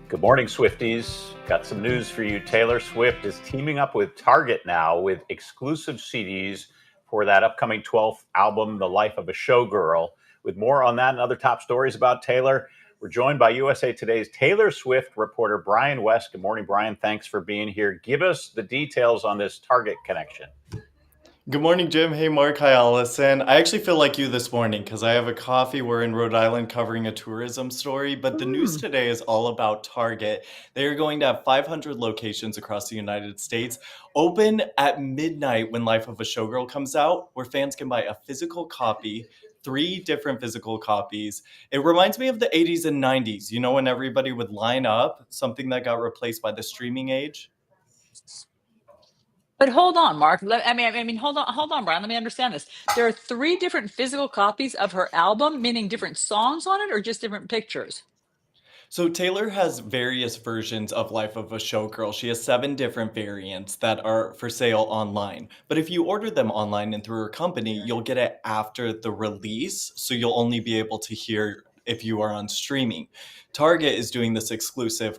A: Good morning, Swifties. Got some news for you. Taylor Swift is teaming up with Target now with exclusive CDs for that upcoming 12th album, The Life of a Showgirl. With more on that and other top stories about Taylor, we're joined by USA Today's Taylor Swift reporter, Brian West. Good morning, Brian. Thanks for being here. Give us the details on this Target connection.
I: Good morning, Jim. Hey, Mark. Hi, Alisyn. I actually feel like you this morning because I have a coffee. We're in Rhode Island covering a tourism story, but the news today is all about Target. They are going to have 500 locations across the United States, open at midnight when Life of a Showgirl comes out, where fans can buy a physical copy, 3 different physical copies. It reminds me of the 80s and 90s, you know, when everybody would line up, something that got replaced by the streaming age.
B: But hold on, Mark. Hold on, Brian. Let me understand this. There are 3 different physical copies of her album, meaning different songs on it, or just different pictures?
I: So Taylor has various versions of Life of a Showgirl. She has 7 different variants that are for sale online. But if you order them online and through her company, you'll get it after the release. So you'll only be able to hear if you are on streaming. Target is doing this exclusive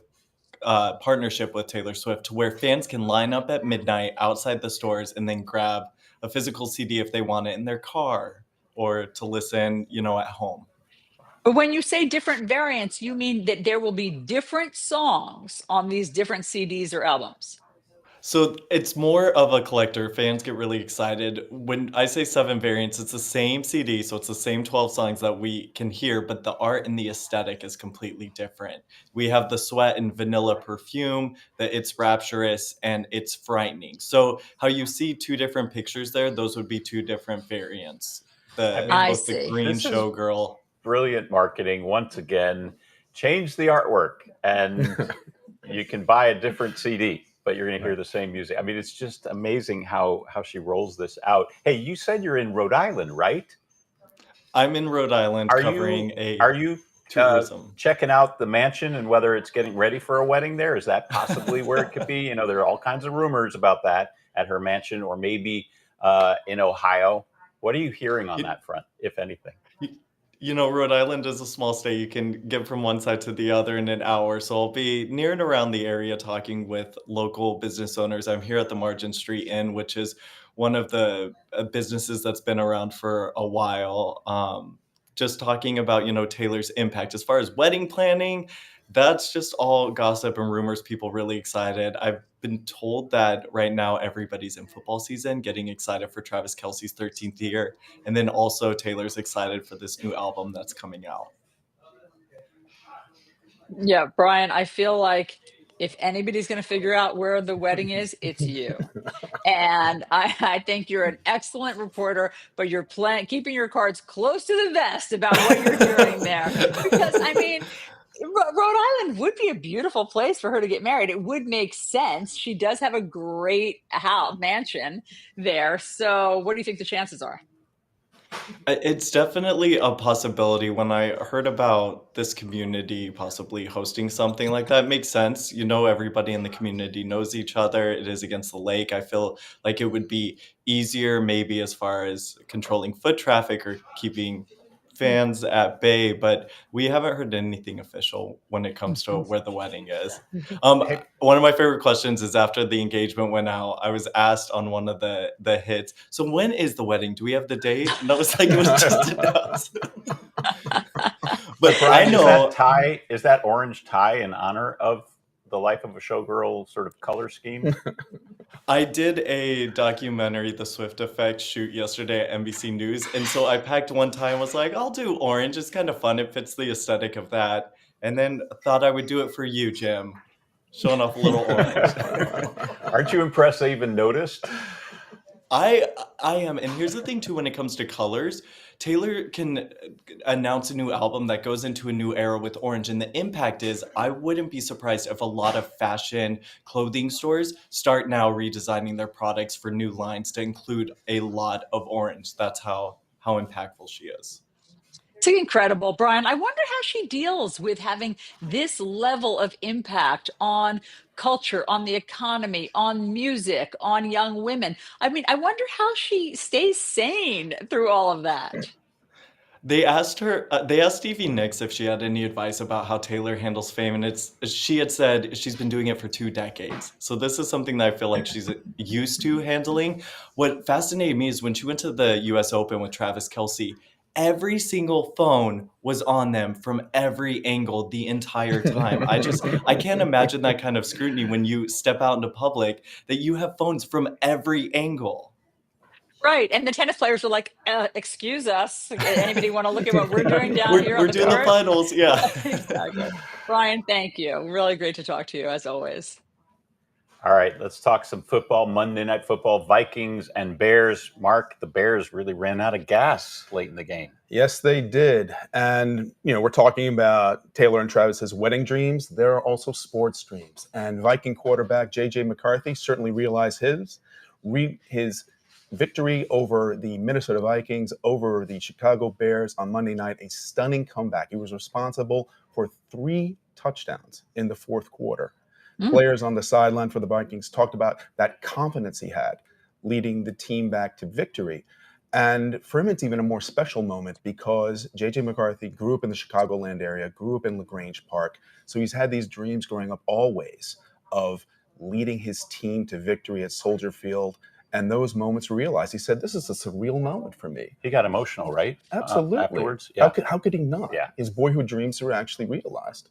I: partnership with Taylor Swift to where fans can line up at midnight outside the stores and then grab a physical CD if they want it in their car or to listen, you know, at home.
B: But when you say different variants, you mean that there will be different songs on these different CDs or albums?
I: So it's more of a collector. Fans get really excited. When I say 7 variants, it's the same CD, so it's the same 12 songs that we can hear, but the art and the aesthetic is completely different. We have the Sweat and Vanilla Perfume, the It's Rapturous, and It's Frightening. So how you see 2 different pictures there, those would be 2 different variants.
B: I
I: Both the
B: see.
I: green
A: This is
I: Showgirl.
A: brilliant marketing. Once again, change the artwork and you can buy a different CD, but you're going to hear the same music. I mean, it's just amazing how she rolls this out. Hey, you said you're in Rhode Island, right?
I: I'm in Rhode Island
A: Are
I: covering
A: you
I: tourism.
A: checking out the mansion and whether it's getting ready for a wedding there? Is that possibly where it could be? You know, there are all kinds of rumors about that at her mansion, or maybe in Ohio. What are you hearing on that front, if anything?
I: You know, Rhode Island is a small state. You can get from one side to the other in an hour. So I'll be near and around the area talking with local business owners. I'm here at the Margin Street Inn, which is one of the businesses that's been around for a while. Just talking about, you know, Taylor's impact. As far as wedding planning, that's just all gossip and rumors. People really excited. I've been told that right now everybody's in football season, getting excited for Travis Kelce's 13th year. And then also Taylor's excited for this new album that's coming out.
B: Yeah, Brian, I feel like if anybody's going to figure out where the wedding is, it's you. And I think you're an excellent reporter, but you're keeping your cards close to the vest about what you're hearing there. Because, I mean, Rhode Island would be a beautiful place for her to get married. It would make sense. She does have a great mansion there. So, what do you think the chances are?
I: It's definitely a possibility. When I heard about this community possibly hosting something like that, it makes sense. You know, everybody in the community knows each other. It is against the lake. I feel like it would be easier, maybe as far as controlling foot traffic or keeping fans at bay, but we haven't heard anything official when it comes to where the wedding is. One of my favorite questions is after the engagement went out, I was asked on one of the hits, so when is the wedding? Do we have the date? And I was like, it was just announced. But
A: Brian,
I: I know
A: is that orange tie in honor of the Life of a Showgirl sort of color scheme?
I: I did a documentary, The Swift Effect, shoot yesterday at NBC News. And so I packed one tie and was like, I'll do orange. It's kind of fun. It fits the aesthetic of that. And then thought I would do it for you, Jim. Showing off a little orange.
A: Aren't you impressed they even noticed?
I: I am. And here's the thing, too, when it comes to colors. Taylor can announce a new album that goes into a new era with orange. And the impact is, I wouldn't be surprised if a lot of fashion clothing stores start now redesigning their products for new lines to include a lot of orange. That's how impactful she is.
B: It's incredible, Brian. I wonder how she deals with having this level of impact on culture, on the economy, on music, on young women. I mean, I wonder how she stays sane through all of that.
I: They asked her. They asked Stevie Nicks if she had any advice about how Taylor handles fame, and she had said she's been doing it for 2 decades. So this is something that I feel like she's used to handling. What fascinated me is when she went to the U.S. Open with Travis Kelce. Every single phone was on them from every angle the entire time. I can't imagine that kind of scrutiny when you step out into public, that you have phones from every angle.
B: Right. And the tennis players were like, excuse us. Anybody want to look at what we're doing down here on
I: We're
B: the
I: doing the
B: court?
I: finals, yeah.
B: Exactly. Brian, thank you. Really great to talk to you as always.
A: All right, let's talk some football. Monday Night Football, Vikings and Bears. Mark, the Bears really ran out of gas late in the game.
C: Yes, they did. And, we're talking about Taylor and Travis's wedding dreams. There are also sports dreams. And Viking quarterback J.J. McCarthy certainly realized his victory over the Minnesota Vikings, over the Chicago Bears on Monday night, a stunning comeback. He was responsible for 3 touchdowns in the fourth quarter. Players on the sideline for the Vikings talked about that confidence he had leading the team back to victory. And for him, it's even a more special moment because J.J. McCarthy grew up in the Chicagoland area, grew up in LaGrange Park. So he's had these dreams growing up always of leading his team to victory at Soldier Field. And those moments realized, he said, this is a surreal moment for me.
A: He got emotional, right?
C: Absolutely.
A: Afterwards. Yeah.
C: How could he not?
A: Yeah.
C: His boyhood dreams were actually realized.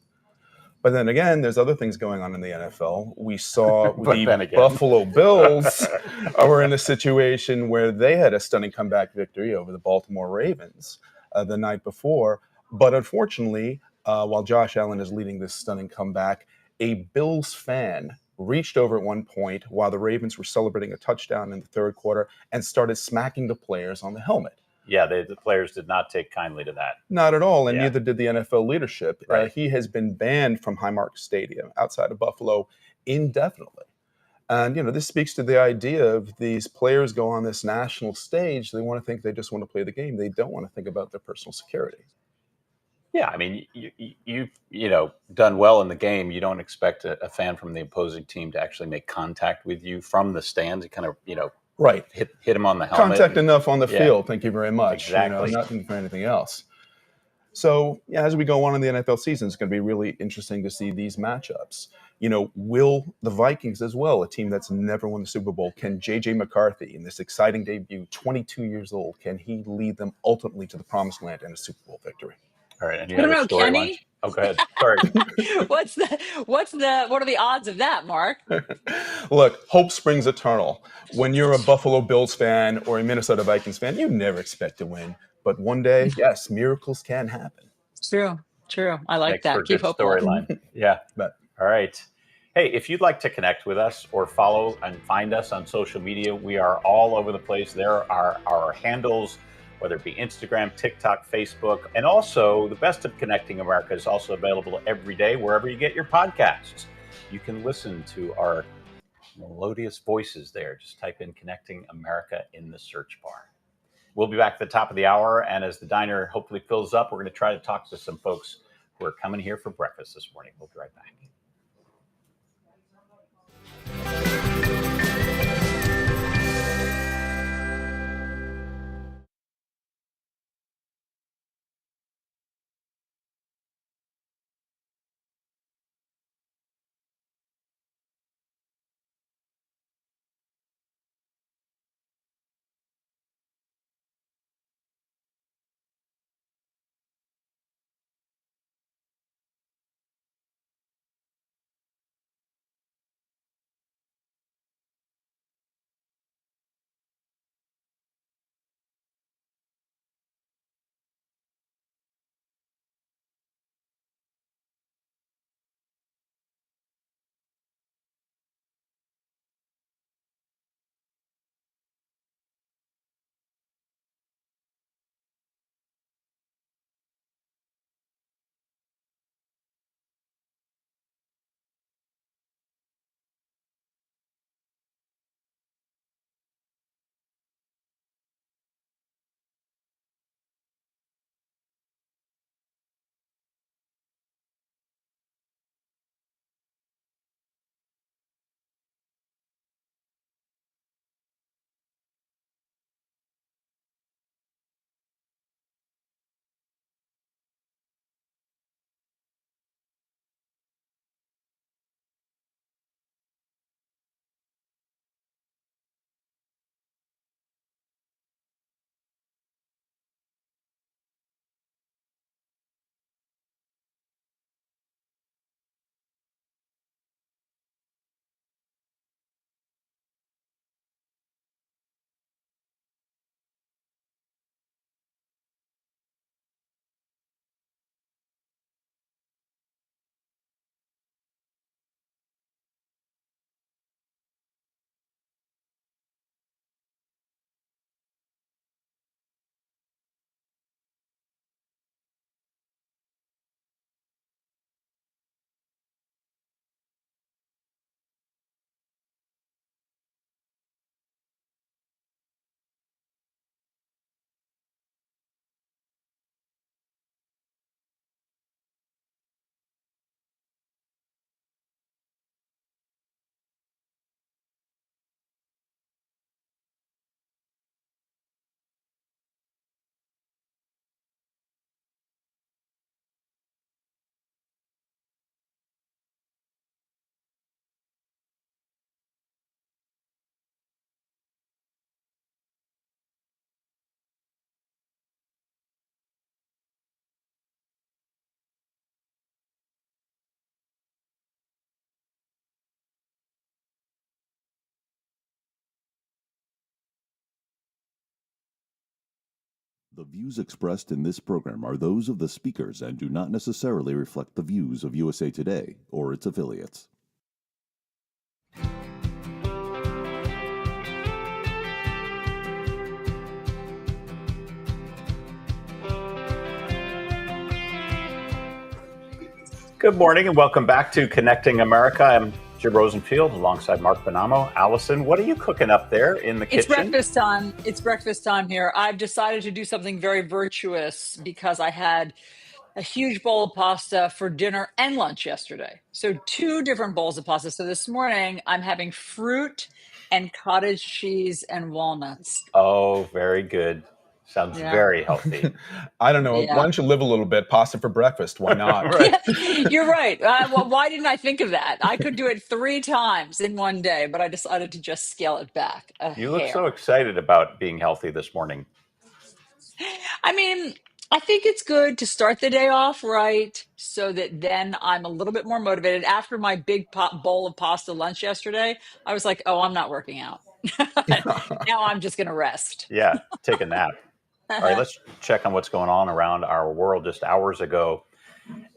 C: But then again, there's other things going on in the NFL. We saw the Buffalo Bills were in a situation where they had a stunning comeback victory over the Baltimore Ravens the night before. But unfortunately, while Josh Allen is leading this stunning comeback, a Bills fan reached over at one point while the Ravens were celebrating a touchdown in the third quarter and started smacking the players on the helmet.
A: Yeah, the players did not take kindly to that.
C: Not at all, and neither did the NFL leadership.
A: Right.
C: He has been banned from Highmark Stadium outside of Buffalo indefinitely. And, this speaks to the idea of these players go on this national stage. They want to think they just want to play the game. They don't want to think about their personal security.
A: Yeah, I mean, you've done well in the game. You don't expect a fan from the opposing team to actually make contact with you from the stands. You kind of,
C: right,
A: hit him on the helmet.
C: Contact enough on the field. Thank you very much.
A: Exactly.
C: Nothing for anything else. So, as we go on in the NFL season, it's going to be really interesting to see these matchups. Will the Vikings as well, a team that's never won the Super Bowl, can J.J. McCarthy in this exciting debut, 22 years old, can he lead them ultimately to the promised land and a Super Bowl victory?
A: All right.
B: I don't know, Kenny.
A: Oh, go ahead. Sorry.
B: What are the odds of that, Mark?
C: Look, hope springs eternal. When you're a Buffalo Bills fan or a Minnesota Vikings fan, you never expect to win. But one day, yes, miracles can happen.
B: True. I like
A: Makes
B: that.
A: for a
B: Keep
A: good
B: hopeful.
A: storyline. Yeah.
C: But
A: all right. Hey, if you'd like to connect with us or follow and find us on social media, we are all over the place. There are our handles, whether it be Instagram, TikTok, Facebook, and also the Best of Connecting America is also available every day wherever you get your podcasts. You can listen to our melodious voices there. Just type in Connecting America in the search bar. We'll be back at the top of the hour, and as the diner hopefully fills up, we're going to try to talk to some folks who are coming here for breakfast this morning. We'll be right back.
J: The views expressed in this program are those of the speakers and do not necessarily reflect the views of USA Today or its affiliates.
A: Good morning and welcome back to Connecting America. I'm Jim Rosenfield alongside Mark Bonamo. Alisyn, what are you cooking up there in the kitchen?
B: It's breakfast time. It's breakfast time here. I've decided to do something very virtuous because I had a huge bowl of pasta for dinner and lunch yesterday. So 2 different bowls of pasta. So this morning I'm having fruit and cottage cheese and walnuts.
A: Oh, very good. Sounds
B: Yeah.
A: very healthy.
C: I don't know.
B: Yeah.
C: Why don't you live a little bit? Pasta for breakfast. Why not?
A: Right.
B: You're right. Well, why didn't I think of that? I could do it 3 times in one day, but I decided to just scale it back a
A: You look
B: hair.
A: so excited about being healthy this morning.
B: I mean, I think it's good to start the day off right so that then I'm a little bit more motivated. After my big bowl of pasta lunch yesterday, I was like, oh, I'm not working out. Now I'm just going to rest.
A: Yeah, take a nap. All right, let's check on what's going on around our world. Just hours ago,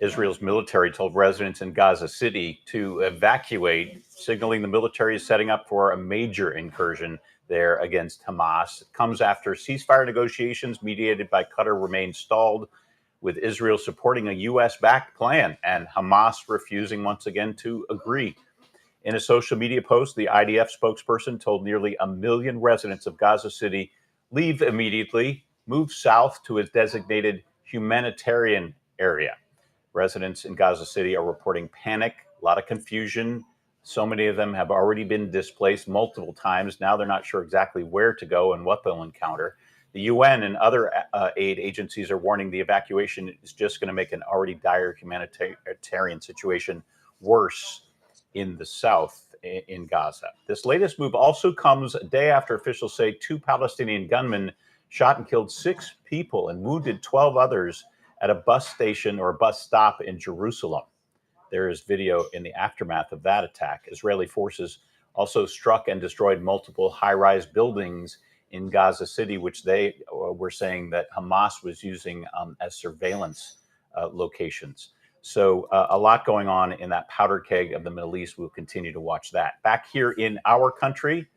A: Israel's military told residents in Gaza City to evacuate, signaling the military is setting up for a major incursion there against Hamas. It comes after ceasefire negotiations mediated by Qatar remain stalled, with Israel supporting a U.S.-backed plan and Hamas refusing once again to agree. In a social media post, the IDF spokesperson told nearly 1 million residents of Gaza City, leave immediately, move south to a designated humanitarian area. Residents in Gaza City are reporting panic, a lot of confusion. So many of them have already been displaced multiple times. Now they're not sure exactly where to go and what they'll encounter. The UN and other aid agencies are warning the evacuation is just going to make an already dire humanitarian situation worse in the south in Gaza. This latest move also comes a day after officials say 2 Palestinian gunmen shot and killed 6 people and wounded 12 others at a bus station or a bus stop in Jerusalem. There is video in the aftermath of that attack. Israeli forces also struck and destroyed multiple high-rise buildings in Gaza City, which they were saying that Hamas was using as surveillance locations. So a lot going on in that powder keg of the Middle East. We'll continue to watch that. Back here in our country,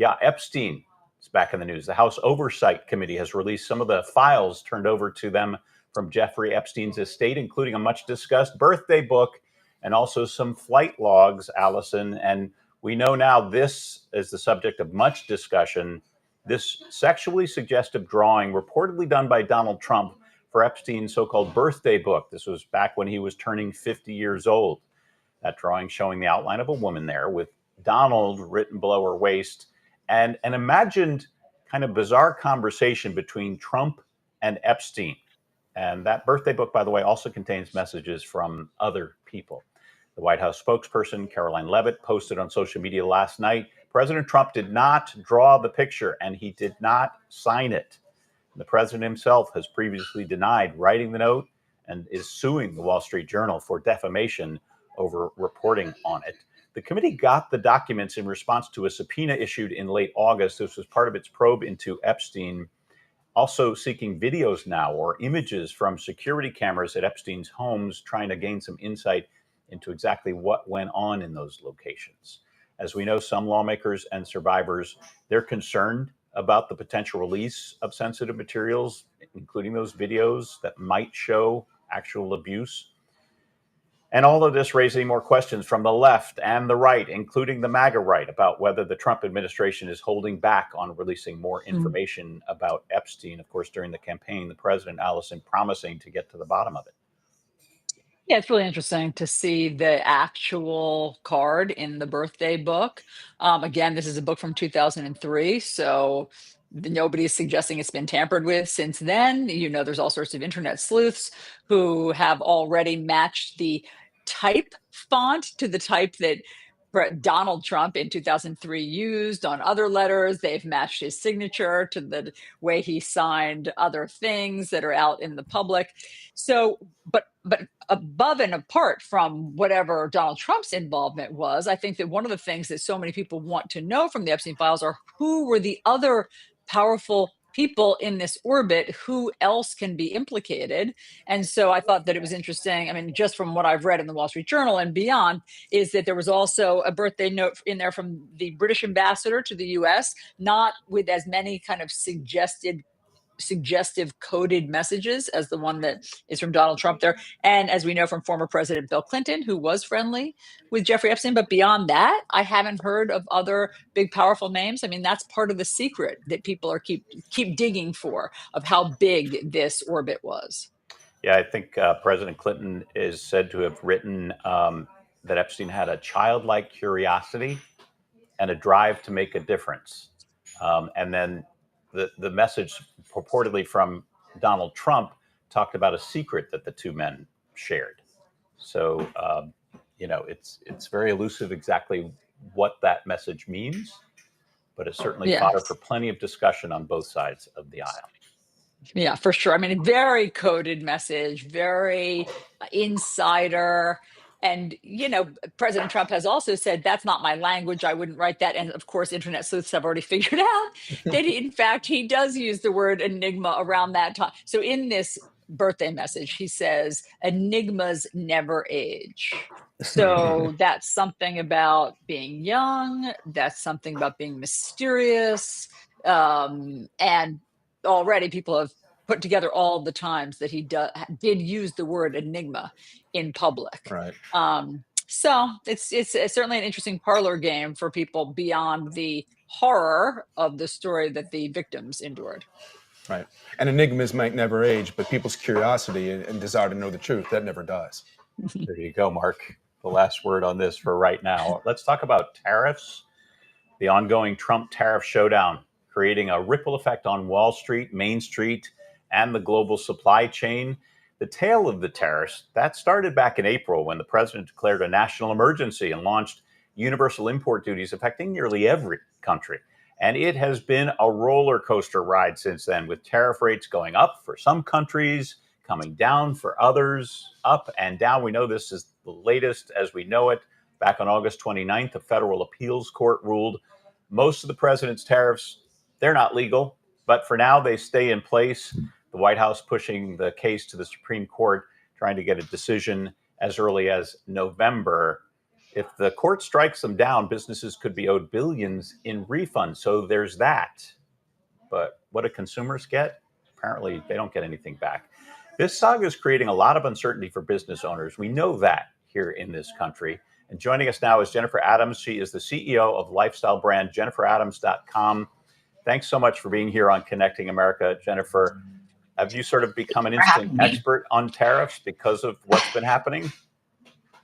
A: Epstein is back in the news. The House Oversight Committee has released some of the files turned over to them from Jeffrey Epstein's estate, including a much-discussed birthday book and also some flight logs, Alisyn. And we know now this is the subject of much discussion. This sexually suggestive drawing reportedly done by Donald Trump for Epstein's so-called birthday book. This was back when he was turning 50 years old. That drawing showing the outline of a woman there with Donald written below her waist, and an imagined kind of bizarre conversation between Trump and Epstein. And that birthday book, by the way, also contains messages from other people. The White House spokesperson, Caroline Leavitt, posted on social media last night, President Trump did not draw the picture and he did not sign it. The president himself has previously denied writing the note and is suing the Wall Street Journal for defamation over reporting on it. The committee got the documents in response to a subpoena issued in late August. This was part of its probe into Epstein, also seeking videos now or images from security cameras at Epstein's homes, trying to gain some insight into exactly what went on in those locations. As we know, some lawmakers and survivors, they're concerned about the potential release of sensitive materials, including those videos that might show actual abuse. And all of this raising more questions from the left and the right, including the MAGA right, about whether the Trump administration is holding back on releasing more information about Epstein. Of course, during the campaign, the president, Alisyn, promising to get to the bottom of it.
B: Yeah, it's really interesting to see the actual card in the birthday book. Again, this is a book from 2003, so nobody's suggesting it's been tampered with since then. There's all sorts of internet sleuths who have already matched the type font to the type that Donald Trump in 2003 used on other letters. They've matched his signature to the way he signed other things that are out in the public. So, but above and apart from whatever Donald Trump's involvement was, I think that one of the things that so many people want to know from the Epstein files are who were the other powerful people in this orbit, who else can be implicated? And so I thought that it was interesting. I mean, just from what I've read in the Wall Street Journal and beyond, is that there was also a birthday note in there from the British ambassador to the US, not with as many kind of suggestive coded messages as the one that is from Donald Trump there. And as we know from former President Bill Clinton, who was friendly with Jeffrey Epstein. But beyond that, I haven't heard of other big, powerful names. I mean, that's part of the secret that people are keep digging for, of how big this orbit was.
A: Yeah, I think President Clinton is said to have written that Epstein had a childlike curiosity and a drive to make a difference. And then the message purportedly from Donald Trump talked about a secret that the two men shared. So, it's very elusive exactly what that message means, but it's certainly fodder for plenty of discussion on both sides of the aisle.
B: Yeah, for sure. I mean, very coded message, very insider. And, President Trump has also said, that's not my language. I wouldn't write that. And of course, internet sleuths have already figured out that, in fact, he does use the word enigma around that time. So in this birthday message, he says, enigmas never age. So that's something about being young. That's something about being mysterious. And already people have put together all the times that he did use the word enigma in public.
C: Right.
B: So it's certainly an interesting parlor game for people beyond the horror of the story that the victims endured.
C: Right. And enigmas might never age, but people's curiosity and desire to know the truth, that never dies.
A: There you go, Mark. The last word on this for right now. Let's talk about tariffs. The ongoing Trump tariff showdown, creating a ripple effect on Wall Street, Main Street, and the global supply chain. The tale of the tariffs, that started back in April when the president declared a national emergency and launched universal import duties affecting nearly every country. And it has been a roller coaster ride since then, with tariff rates going up for some countries, coming down for others, up and down. We know this is the latest as we know it. Back on August 29th, a federal appeals court ruled most of the president's tariffs, they're not legal, but for now they stay in place. The White House pushing the case to the Supreme Court, trying to get a decision as early as November. If the court strikes them down, businesses could be owed billions in refunds. So there's that. But what do consumers get? Apparently, they don't get anything back. This saga is creating a lot of uncertainty for business owners. We know that here in this country. And joining us now is Jennifer Adams. She is the CEO of lifestyle brand JenniferAdams.com. Thanks so much for being here on Connecting America, Jennifer. Have you sort of become an instant expert on tariffs because of what's been happening?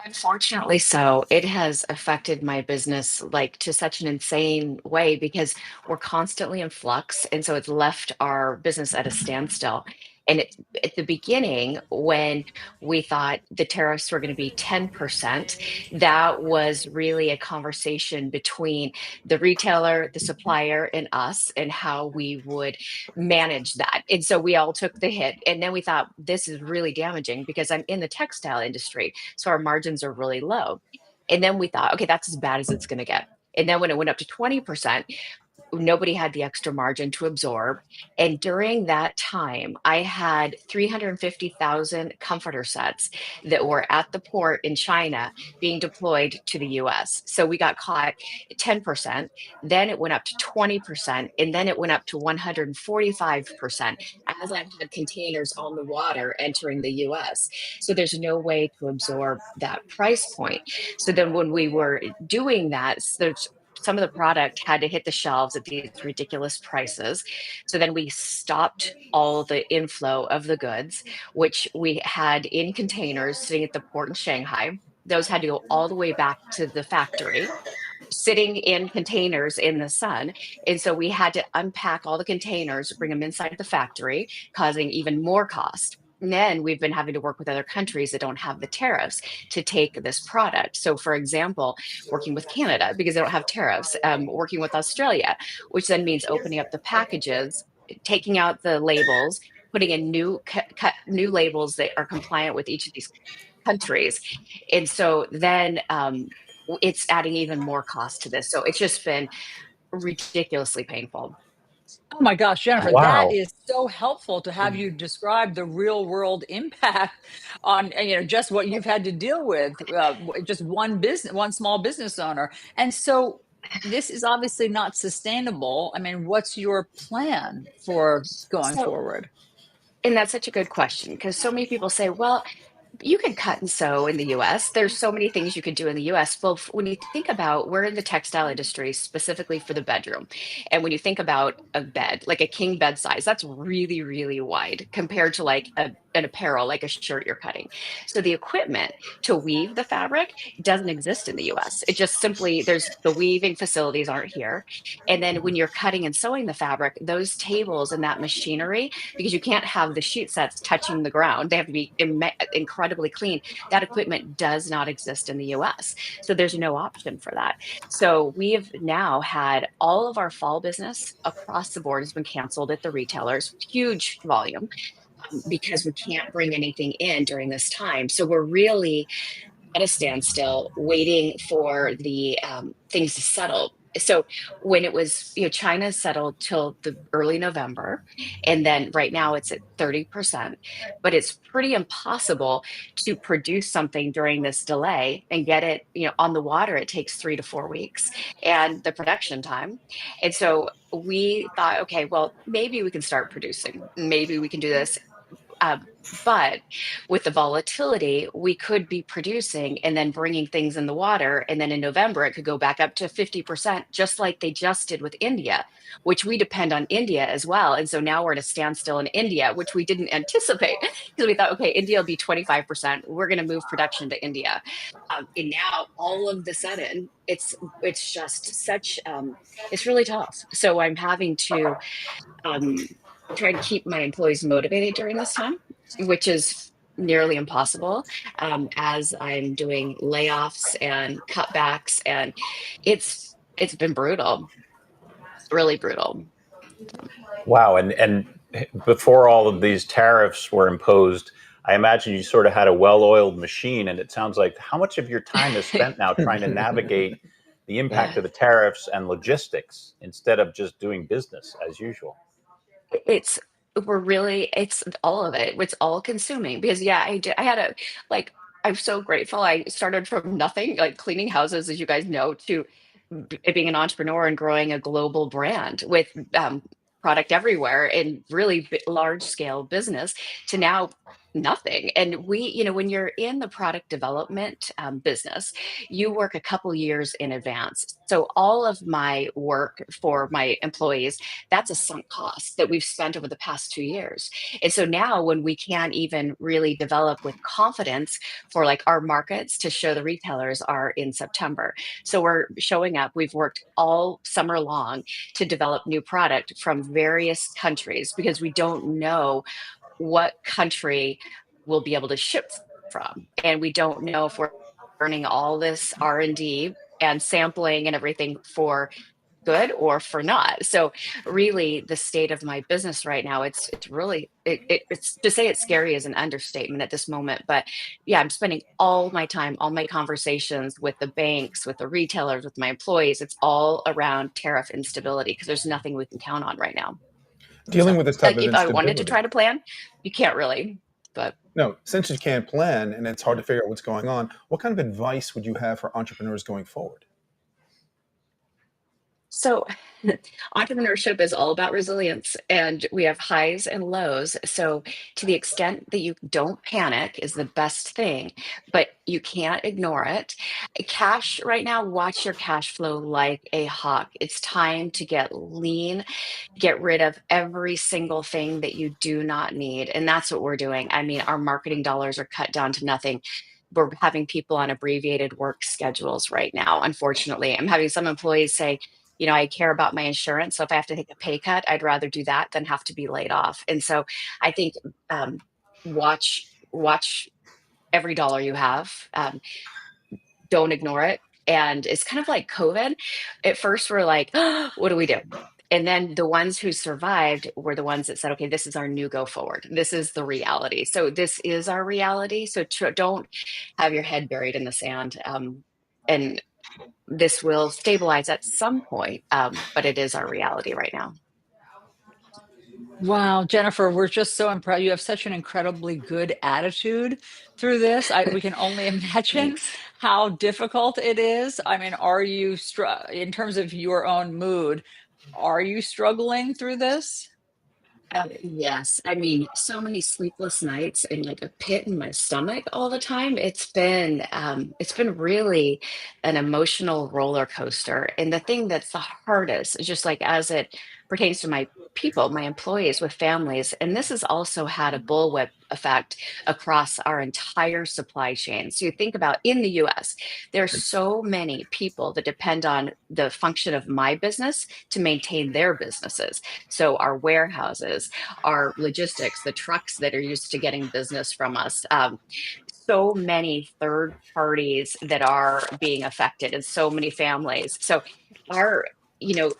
K: Unfortunately so. It has affected my business like to such an insane way because we're constantly in flux. And so it's left our business at a standstill. And at the beginning, when we thought the tariffs were going to be 10%, that was really a conversation between the retailer, the supplier, and us, and how we would manage that. And so we all took the hit. And then we thought, this is really damaging because I'm in the textile industry. So our margins are really low. And then we thought, okay, that's as bad as it's going to get. And then when it went up to 20%, nobody had the extra margin to absorb. And during that time, I had 350,000 comforter sets that were at the port in China being deployed to the US. So we got caught at 10%, then it went up to 20%, and then it went up to 145% as I've had containers on the water entering the US. So there's no way to absorb that price point. So then when we were doing that, some of the product had to hit the shelves at these ridiculous prices. So then we stopped all the inflow of the goods, which we had in containers sitting at the port in Shanghai. Those had to go all the way back to the factory, sitting in containers in the sun. And so we had to unpack all the containers, bring them inside the factory, causing even more cost. And then we've been having to work with other countries that don't have the tariffs to take this product. So, for example, working with Canada because they don't have tariffs, working with Australia, which then means opening up the packages, taking out the labels, putting in new labels that are compliant with each of these countries. And so then it's adding even more cost to this. So it's just been ridiculously painful.
B: Oh my gosh, Jennifer, that
A: Wow.
B: is so helpful to have you describe the real world impact on, just what you've had to deal with, just one small business owner. And so this is obviously not sustainable. I mean, what's your plan for going
K: So,
B: forward?
K: and that's such a good question because so many people say, well, you can cut and sew in the US. There's so many things you could do in the US. Well, when you think about, we're in the textile industry specifically for the bedroom. And when you think about a bed, like a king bed size, that's really, really wide compared to like an apparel, like a shirt you're cutting. So the equipment to weave the fabric doesn't exist in the US. It just simply, there's the weaving facilities aren't here. And then when you're cutting and sewing the fabric, those tables and that machinery, because you can't have the sheet sets touching the ground, they have to be incredibly clean. That equipment does not exist in the US. So there's no option for that. So we have now had all of our fall business across the board has been canceled at the retailers, huge volume, because we can't bring anything in during this time. So we're really at a standstill, waiting for the things to settle. So when it was, China settled till the early November, and then right now it's at 30%, but it's pretty impossible to produce something during this delay and get it, on the water. It takes 3 to 4 weeks and the production time. And so we thought, okay, well, maybe we can start producing. Maybe we can do this. Um, but with the volatility, we could be producing and then bringing things in the water. And then in November, it could go back up to 50%, just like they just did with India, which we depend on India as well. And so now we're at a standstill in India, which we didn't anticipate because we thought, okay, India will be 25%. We're going to move production to India. And now all of the sudden, it's just such, it's really tough. So I'm having to um, try to keep my employees motivated during this time, which is nearly impossible, as I'm doing layoffs and cutbacks, and it's been brutal, really brutal.
A: Wow. And before all of these tariffs were imposed, I imagine you sort of had a well-oiled machine. And it sounds like how much of your time is spent now trying to navigate the impact
K: Yeah.
A: of the tariffs and logistics instead of just doing business as usual?
K: It's we're really it's all of it. It's all consuming because yeah, I had a like I'm so grateful. I started from nothing, like cleaning houses, as you guys know, to being an entrepreneur and growing a global brand with product everywhere and really large scale business to now nothing. And when you're in the product development business, you work a couple years in advance. So all of my work for my employees, that's a sunk cost that we've spent over the past 2 years. And so now when we can't even really develop with confidence for like our markets to show the retailers are in September. So we're showing up. We've worked all summer long to develop new product from various countries because we don't know what country we'll be able to ship from. And we don't know if we're earning all this R&D and sampling and everything for good or for not. So really the state of my business right now, it's really it's to say it's scary is an understatement at this moment. But yeah, I'm spending all my time, all my conversations with the banks, with the retailers, with my employees. It's all around tariff instability because there's nothing we can count on right now.
C: Dealing
K: So
C: with this type
K: like
C: of
K: if I wanted to
C: instability.
K: try to plan, you can't really. But
C: No, since you can't plan and it's hard to figure out what's going on, what kind of advice would you have for entrepreneurs going forward?
K: so entrepreneurship is all about resilience and we have highs and lows. So to the extent that you don't panic is the best thing, but you can't ignore it. Cash right now, watch your cash flow like a hawk. It's time to get lean, get rid of every single thing that you do not need. And that's what we're doing. I mean, our marketing dollars are cut down to nothing. We're having people on abbreviated work schedules right now. Unfortunately, I'm having some employees say, I care about my insurance. So if I have to take a pay cut, I'd rather do that than have to be laid off. And so I think watch every dollar you have. Don't ignore it. And it's kind of like COVID. At first, we're like, what do we do? And then the ones who survived were the ones that said, okay, this is our new go forward. This is the reality. So this is our reality. So don't have your head buried in the sand. And this will stabilize at some point, but it is our reality right now.
B: Wow, Jennifer, we're just so impressed. You have such an incredibly good attitude through this. We can only imagine
K: Thanks.
B: how difficult it is. I mean, are you, in terms of your own mood, are you struggling through this?
K: Yes, I mean, so many sleepless nights and like a pit in my stomach all the time. It's been really an emotional roller coaster. And the thing that's the hardest is just like as it pertains to my people, my employees with families, and this has also had a bullwhip effect across our entire supply chain. So you think about in the US, there's so many people that depend on the function of my business to maintain their businesses. So our warehouses, our logistics, the trucks that are used to getting business from us. So many third parties that are being affected and so many families. So our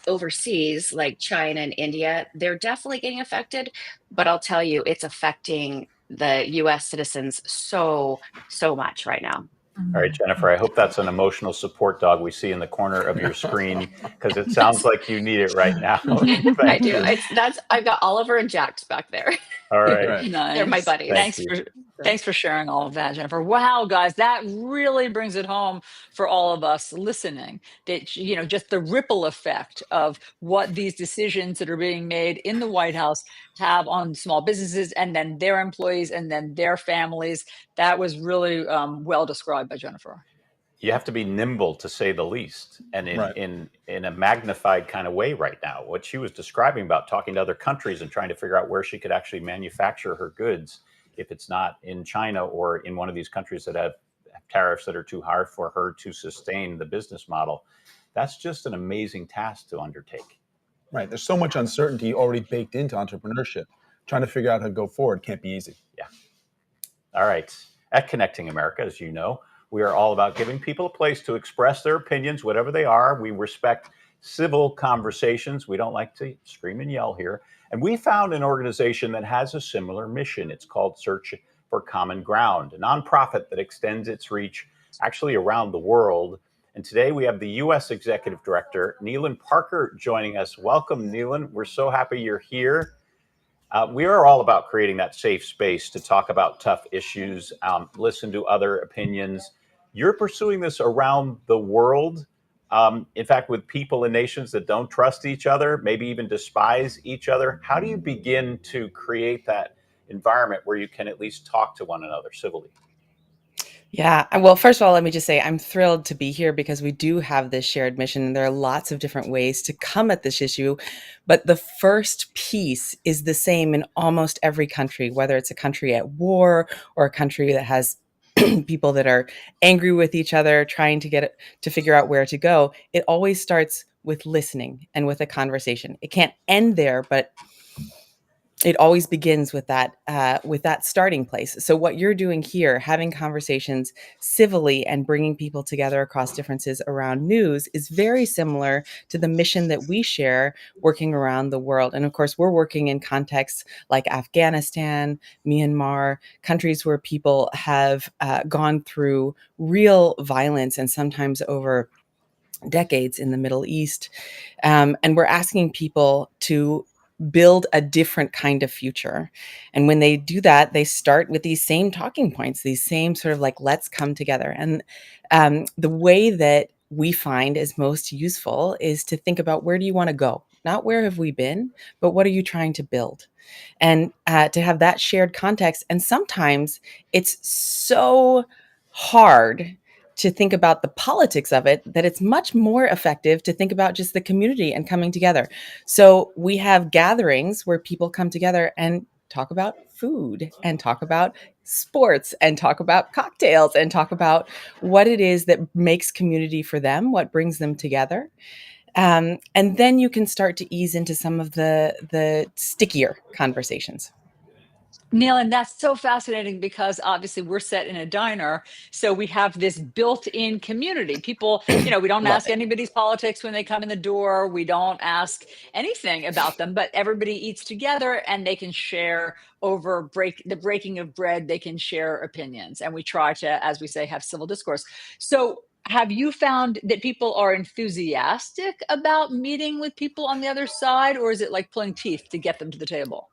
K: overseas like China and India, they're definitely getting affected, but I'll tell you it's affecting the US citizens so much right now.
A: All right, Jennifer, I hope that's an emotional support dog we see in the corner of your screen because it sounds
K: That's
A: like you need it right now.
K: I
A: Thank
K: do.
A: you.
K: I've got Oliver and Jax back there.
A: All right.
C: Right.
K: They're my
B: Nice.
K: buddies.
A: Thank
B: Thanks
A: you.
B: for thanks for sharing all of that, Jennifer. Wow, guys, that really brings it home for all of us listening. That just the ripple effect of what these decisions that are being made in the White House have on small businesses and then their employees and then their families. That was really well described by Jennifer.
A: You have to be nimble to say the least, and in
C: Right.
A: in a magnified kind of way right now. What she was describing about talking to other countries and trying to figure out where she could actually manufacture her goods if it's not in China or in one of these countries that have tariffs that are too hard for her to sustain the business model. That's just an amazing task to undertake.
C: Right. There's so much uncertainty already baked into entrepreneurship. Trying to figure out how to go forward can't be easy.
A: Yeah. All right. At Connecting America, as you know, we are all about giving people a place to express their opinions, whatever they are. We respect civil conversations. We don't like to scream and yell here. And we found an organization that has a similar mission. It's called Search for Common Ground, a nonprofit that extends its reach actually around the world. And today we have the U.S. Executive Director, Neelan Parker, joining us. Welcome, Neelan. We're so happy you're here. We are all about creating that safe space to talk about tough issues, listen to other opinions. You're pursuing this around the world. In fact, with people and nations that don't trust each other, maybe even despise each other. How do you begin to create that environment where you can at least talk to one another civilly?
L: Yeah. Well, first of all, let me just say I'm thrilled to be here because we do have this shared mission. And there are lots of different ways to come at this issue. But the first piece is the same in almost every country, whether it's a country at war or a country that has people that are angry with each other, trying to get it to figure out where to go. It always starts with listening and with a conversation. It can't end there, but it always begins with that starting place. So what you're doing here, having conversations civilly and bringing people together across differences around news, is very similar to the mission that we share working around the world. And of course, we're working in contexts like Afghanistan, Myanmar, countries where people have gone through real violence and sometimes over decades in the Middle East. And we're asking people to build a different kind of future. And when they do that, they start with these same talking points, these same sort of like, let's come together. And the way that we find is most useful is to think about, where do you want to go? Not where have we been, but what are you trying to build? And to have that shared context. And sometimes it's so hard to think about the politics of it, that it's much more effective to think about just the community and coming together. So we have gatherings where people come together and talk about food and talk about sports and talk about cocktails and talk about what it is that makes community for them, what brings them together. And then you can start to ease into some of the stickier conversations.
B: Neil, and that's so fascinating because obviously we're set in a diner. So we have this built-in community. People, we don't
L: Love
B: ask
L: it.
B: anybody's politics when they come in the door. We don't ask anything about them, but everybody eats together and they can share over the breaking of bread. They can share opinions. And we try to, as we say, have civil discourse. So have you found that people are enthusiastic about meeting with people on the other side, or is it like pulling teeth to get them to the table?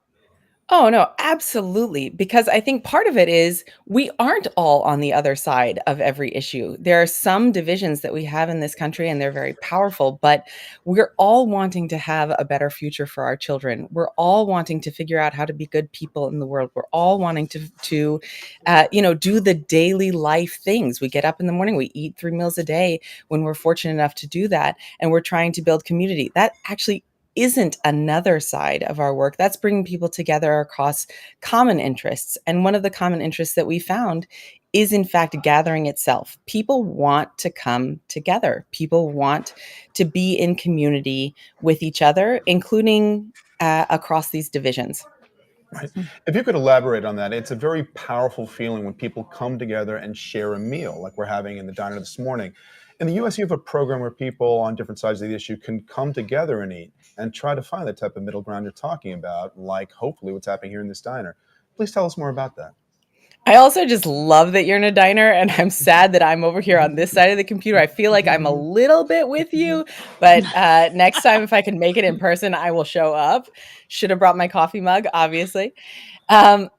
L: Oh, no, absolutely. Because I think part of it is we aren't all on the other side of every issue. There are some divisions that we have in this country, and they're very powerful, but we're all wanting to have a better future for our children. We're all wanting to figure out how to be good people in the world. We're all wanting to do the daily life things. We get up in the morning, we eat 3 meals a day when we're fortunate enough to do that, and we're trying to build community. That actually isn't another side of our work. That's bringing people together across common interests. And one of the common interests that we found is, in fact, gathering itself. People want to come together. People want to be in community with each other, including across these divisions.
C: Right. If you could elaborate on that, it's a very powerful feeling when people come together and share a meal like we're having in the diner this morning. In the US, you have a program where people on different sides of the issue can come together and eat and try to find the type of middle ground you're talking about, like hopefully what's happening here in this diner. Please tell us more about that.
L: I also just love that you're in a diner, and I'm sad that I'm over here on this side of the computer. I feel like I'm a little bit with you, but next time, if I can make it in person, I will show up. Should have brought my coffee mug, obviously. Um,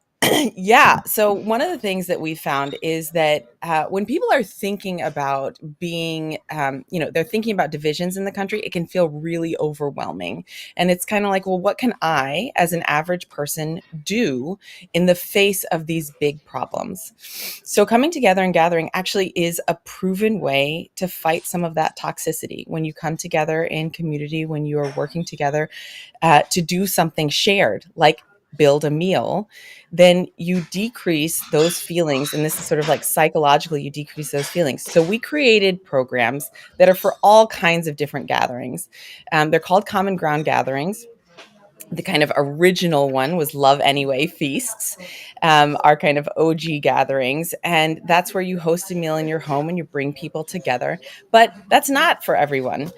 L: yeah. So one of the things that we found is that when people are thinking about they're thinking about divisions in the country, it can feel really overwhelming. And it's kind of like, well, what can I, as an average person, do in the face of these big problems? So coming together and gathering actually is a proven way to fight some of that toxicity. When you come together in community, when you are working together to do something shared, like build a meal, then you decrease those feelings. And this is sort of like psychologically, you decrease those feelings. So we created programs that are for all kinds of different gatherings. They're called common ground gatherings. The kind of original one was Love Anyway feasts, our kind of OG gatherings. And that's where you host a meal in your home and you bring people together. But that's not for everyone.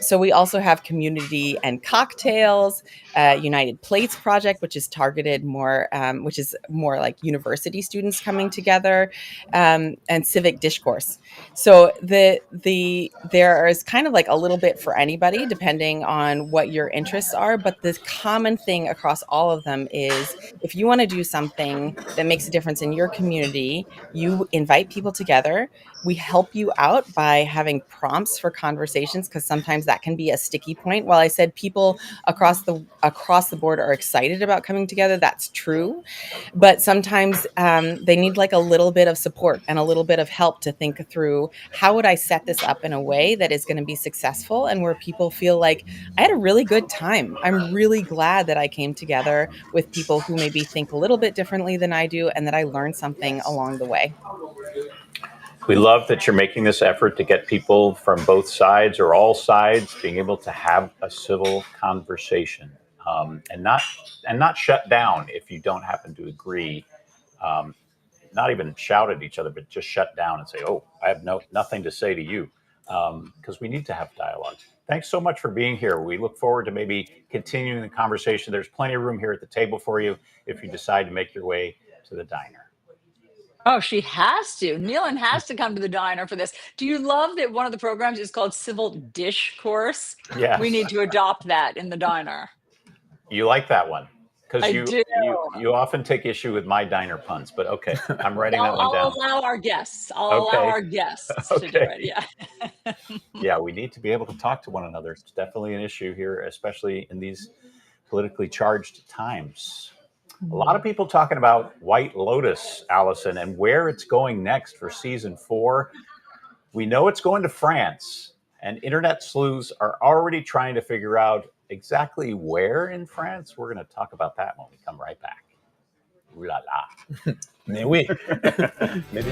L: So we also have community and cocktails, United Plates Project, which is targeted more, which is more like university students coming together, and civic discourse. So there is kind of like a little bit for anybody, depending on what your interests are. But the common thing across all of them is if you want to do something that makes a difference in your community, you invite people together. We help you out by having prompts for conversations, because sometimes that can be a sticky point. While I said people across the board are excited about coming together, that's true. But sometimes they need like a little bit of support and a little bit of help to think through, how would I set this up in a way that is going to be successful and where people feel like I had a really good time. I'm really glad that I came together with people who maybe think a little bit differently than I do, and that I learned something along the way.
A: We love that you're making this effort to get people from both sides or all sides being able to have a civil conversation, and not shut down if you don't happen to agree. Um, Not even shout at each other, but just shut down and say, "Oh, I have nothing to say to you," because we need to have dialogue. Thanks so much for being here. We look forward to maybe continuing the conversation. There's plenty of room here at the table for you if you decide to make your way to the diner.
B: Oh, she has to. Nealon has to come to the diner for this. Do you love that one of the programs is called Civil Dish Course? We
A: Yes,
B: need to adopt that in the diner.
A: you like that one because
B: I
A: you
B: do.
A: you often take issue with my diner puns, but okay, I'm writing that one
B: I'll
A: down.
B: allow our guests. I'll allow
A: Okay,
B: our guests to do
A: okay.
B: it. Yeah.
A: Yeah, we need to be able to talk to one another. It's definitely an issue here, especially in these politically charged times. A lot of people talking about White Lotus, Allison, and where it's going next for season 4. We know it's going to France, and internet sleuths are already trying to figure out exactly where in France. We're going to talk about that when we come right back. Ooh la la.
C: Mais oui.
A: Maybe.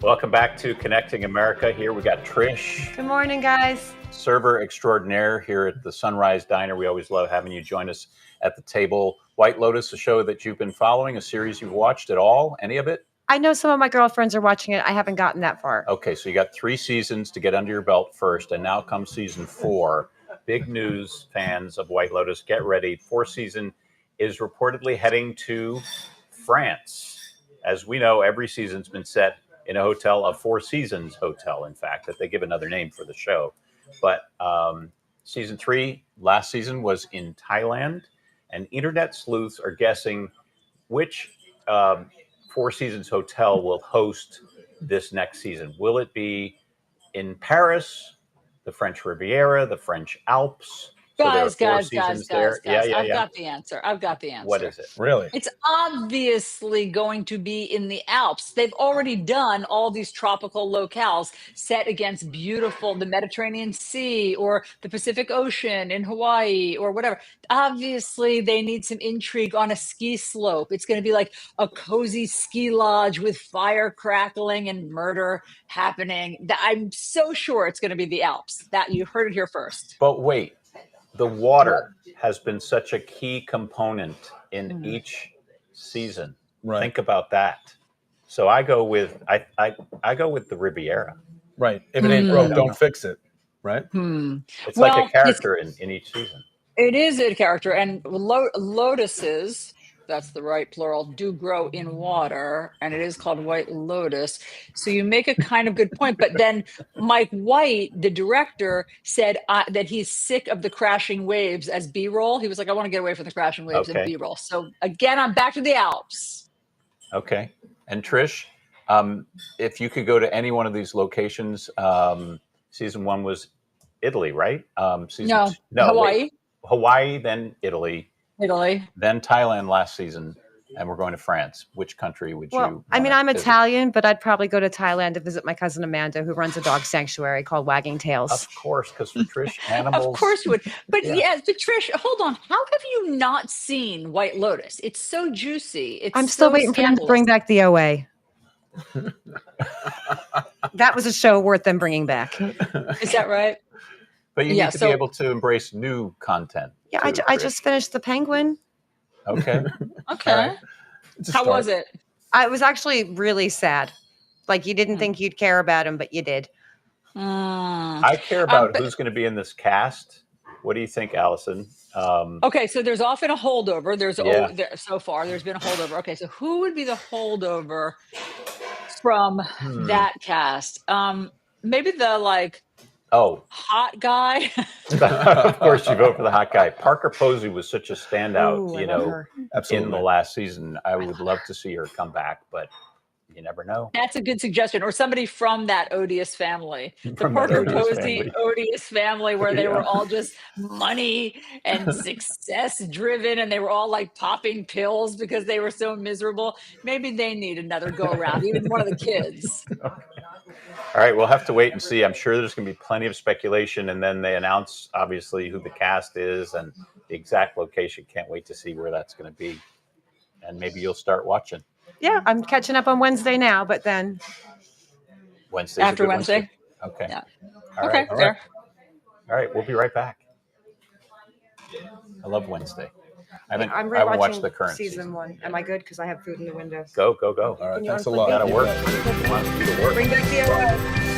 A: Welcome back to Connecting America. Here we got Trish.
M: Good morning, guys.
A: Server extraordinaire here at the Sunrise Diner. We always love having you join us at the table. White Lotus, a show that you've been following, a series you've watched at all, any of it?
M: I know some of my girlfriends are watching it. I haven't gotten that far.
A: Okay, so you got 3 seasons to get under your belt first, and now comes season 4. Big news, fans of White Lotus, get ready. 4th season is reportedly heading to France. As we know, every season's been set in a hotel, a Four Seasons hotel, in fact, that they give another name for the show. But season 3, last season, was in Thailand, and internet sleuths are guessing which Four Seasons hotel will host this next season. Will it be in Paris, the French Riviera, the French Alps? So there are four seasons there. Yeah.
B: I've got the answer.
A: What is it?
C: Really?
B: It's obviously going to be in the Alps. They've already done all these tropical locales set against the Mediterranean Sea or the Pacific Ocean in Hawaii or whatever. Obviously, they need some intrigue on a ski slope. It's going to be like a cozy ski lodge with fire crackling and murder happening. I'm so sure it's going to be the Alps. That you heard it here first.
A: But wait, the water has been such a key component in each season.
C: Right.
A: Think about that. So I go with I go with the Riviera.
C: Right. If it ain't broke, don't fix it. Right.
A: It's like a character in each season.
B: It is a character, and lotuses, that's the right plural, do grow in water, and it is called White Lotus. So you make a kind of good point. But then Mike White, the director, said that he's sick of the crashing waves as B-roll. He was like, I want to get away from the crashing waves and B-roll. So again, I'm back to the Alps.
A: Okay. And Trish, if you could go to any one of these locations, season 1 was Italy, right?
B: No, Hawaii.
A: Wait. Hawaii, then Italy, then Thailand last season, and we're going to France. Which country would you?
M: I mean, I'm
A: visit?
M: Italian, but I'd probably go to Thailand to visit my cousin Amanda, who runs a dog sanctuary called Wagging Tails.
A: Of course, because for Trish, animals.
B: Of course you would. But but Trish, hold on. How have you not seen White Lotus? It's so juicy.
M: I'm still waiting for them to bring back the OA. That was a show worth them bringing back.
B: Is that right?
A: But you need to be able to embrace new content.
M: Yeah,
A: too,
M: I just finished The Penguin.
A: Okay.
B: Okay.
A: Right.
B: How was it?
M: It was actually really sad. Like, you didn't think you'd care about him, but you did.
A: I care about who's going to be in this cast. What do you think, Alisyn?
B: Okay, so there's often a holdover. So far, there's been a holdover. Okay, so who would be the holdover from that cast? Maybe the hot guy.
A: Of course, you vote for the hot guy. Parker Posey was such a standout, in the last season. I would love to see her come back, but you never know.
B: That's a good suggestion. Or somebody from that odious family. The Parker Posey odious family where they were all just money and success driven and they were all like popping pills because they were so miserable. Maybe they need another go around, even one of the kids.
A: All right, we'll have to wait and see. I'm sure there's going to be plenty of speculation, and then they announce, obviously, who the cast is and the exact location. Can't wait to see where that's going to be. And maybe you'll start watching.
M: Yeah, I'm catching up on Wednesday now, but then
B: after Wednesday.
A: Okay.
B: Yeah.
A: All
B: okay,
A: right.
B: fair.
A: All right, we'll be right back. I love Wednesday. I haven't
M: rewatching
A: watched the current
M: season 1. Am I good? Because I have food in the window.
A: Go.
C: All right, thanks a lot.
A: Gotta work. Bring
M: back the OA.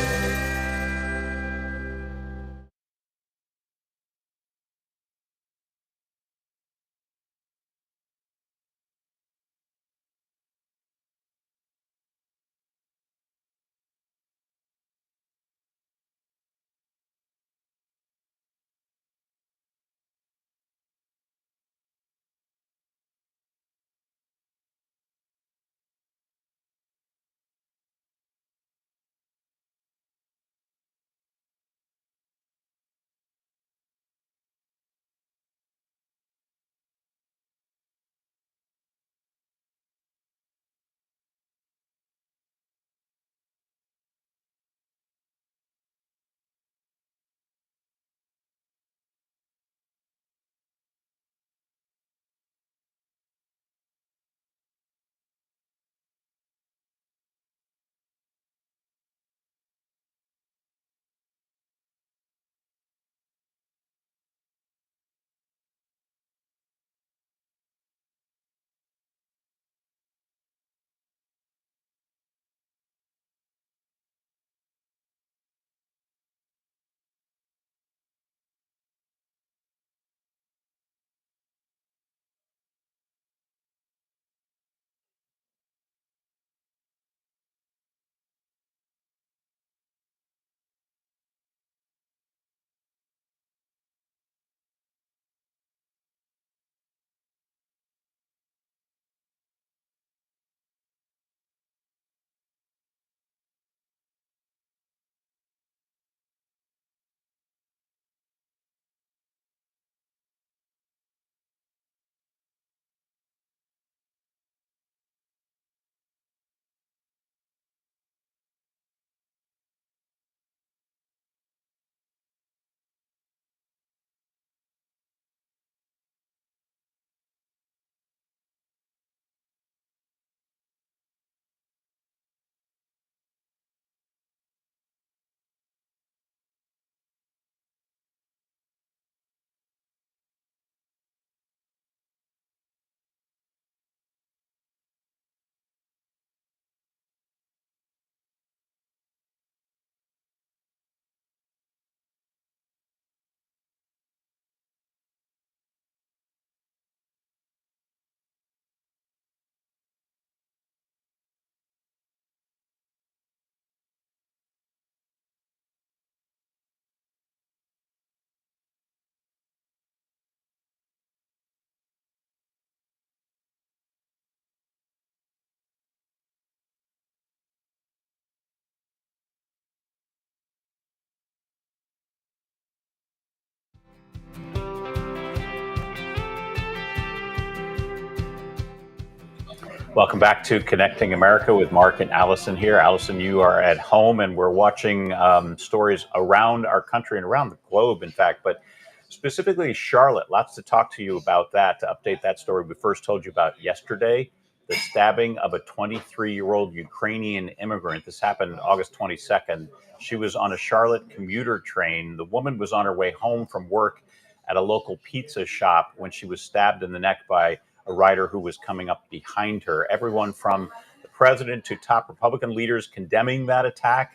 A: Welcome back to Connecting America with Mark and Alisyn here. Alisyn, you are at home, and we're watching stories around our country and around the globe, in fact, but specifically Charlotte. Lots to talk to you about that, to update that story we first told you about yesterday, the stabbing of a 23-year-old Ukrainian immigrant. This happened August 22nd. She was on a Charlotte commuter train. The woman was on her way home from work at a local pizza shop when she was stabbed in the neck by a rider who was coming up behind her. Everyone from the president to top Republican leaders condemning that attack.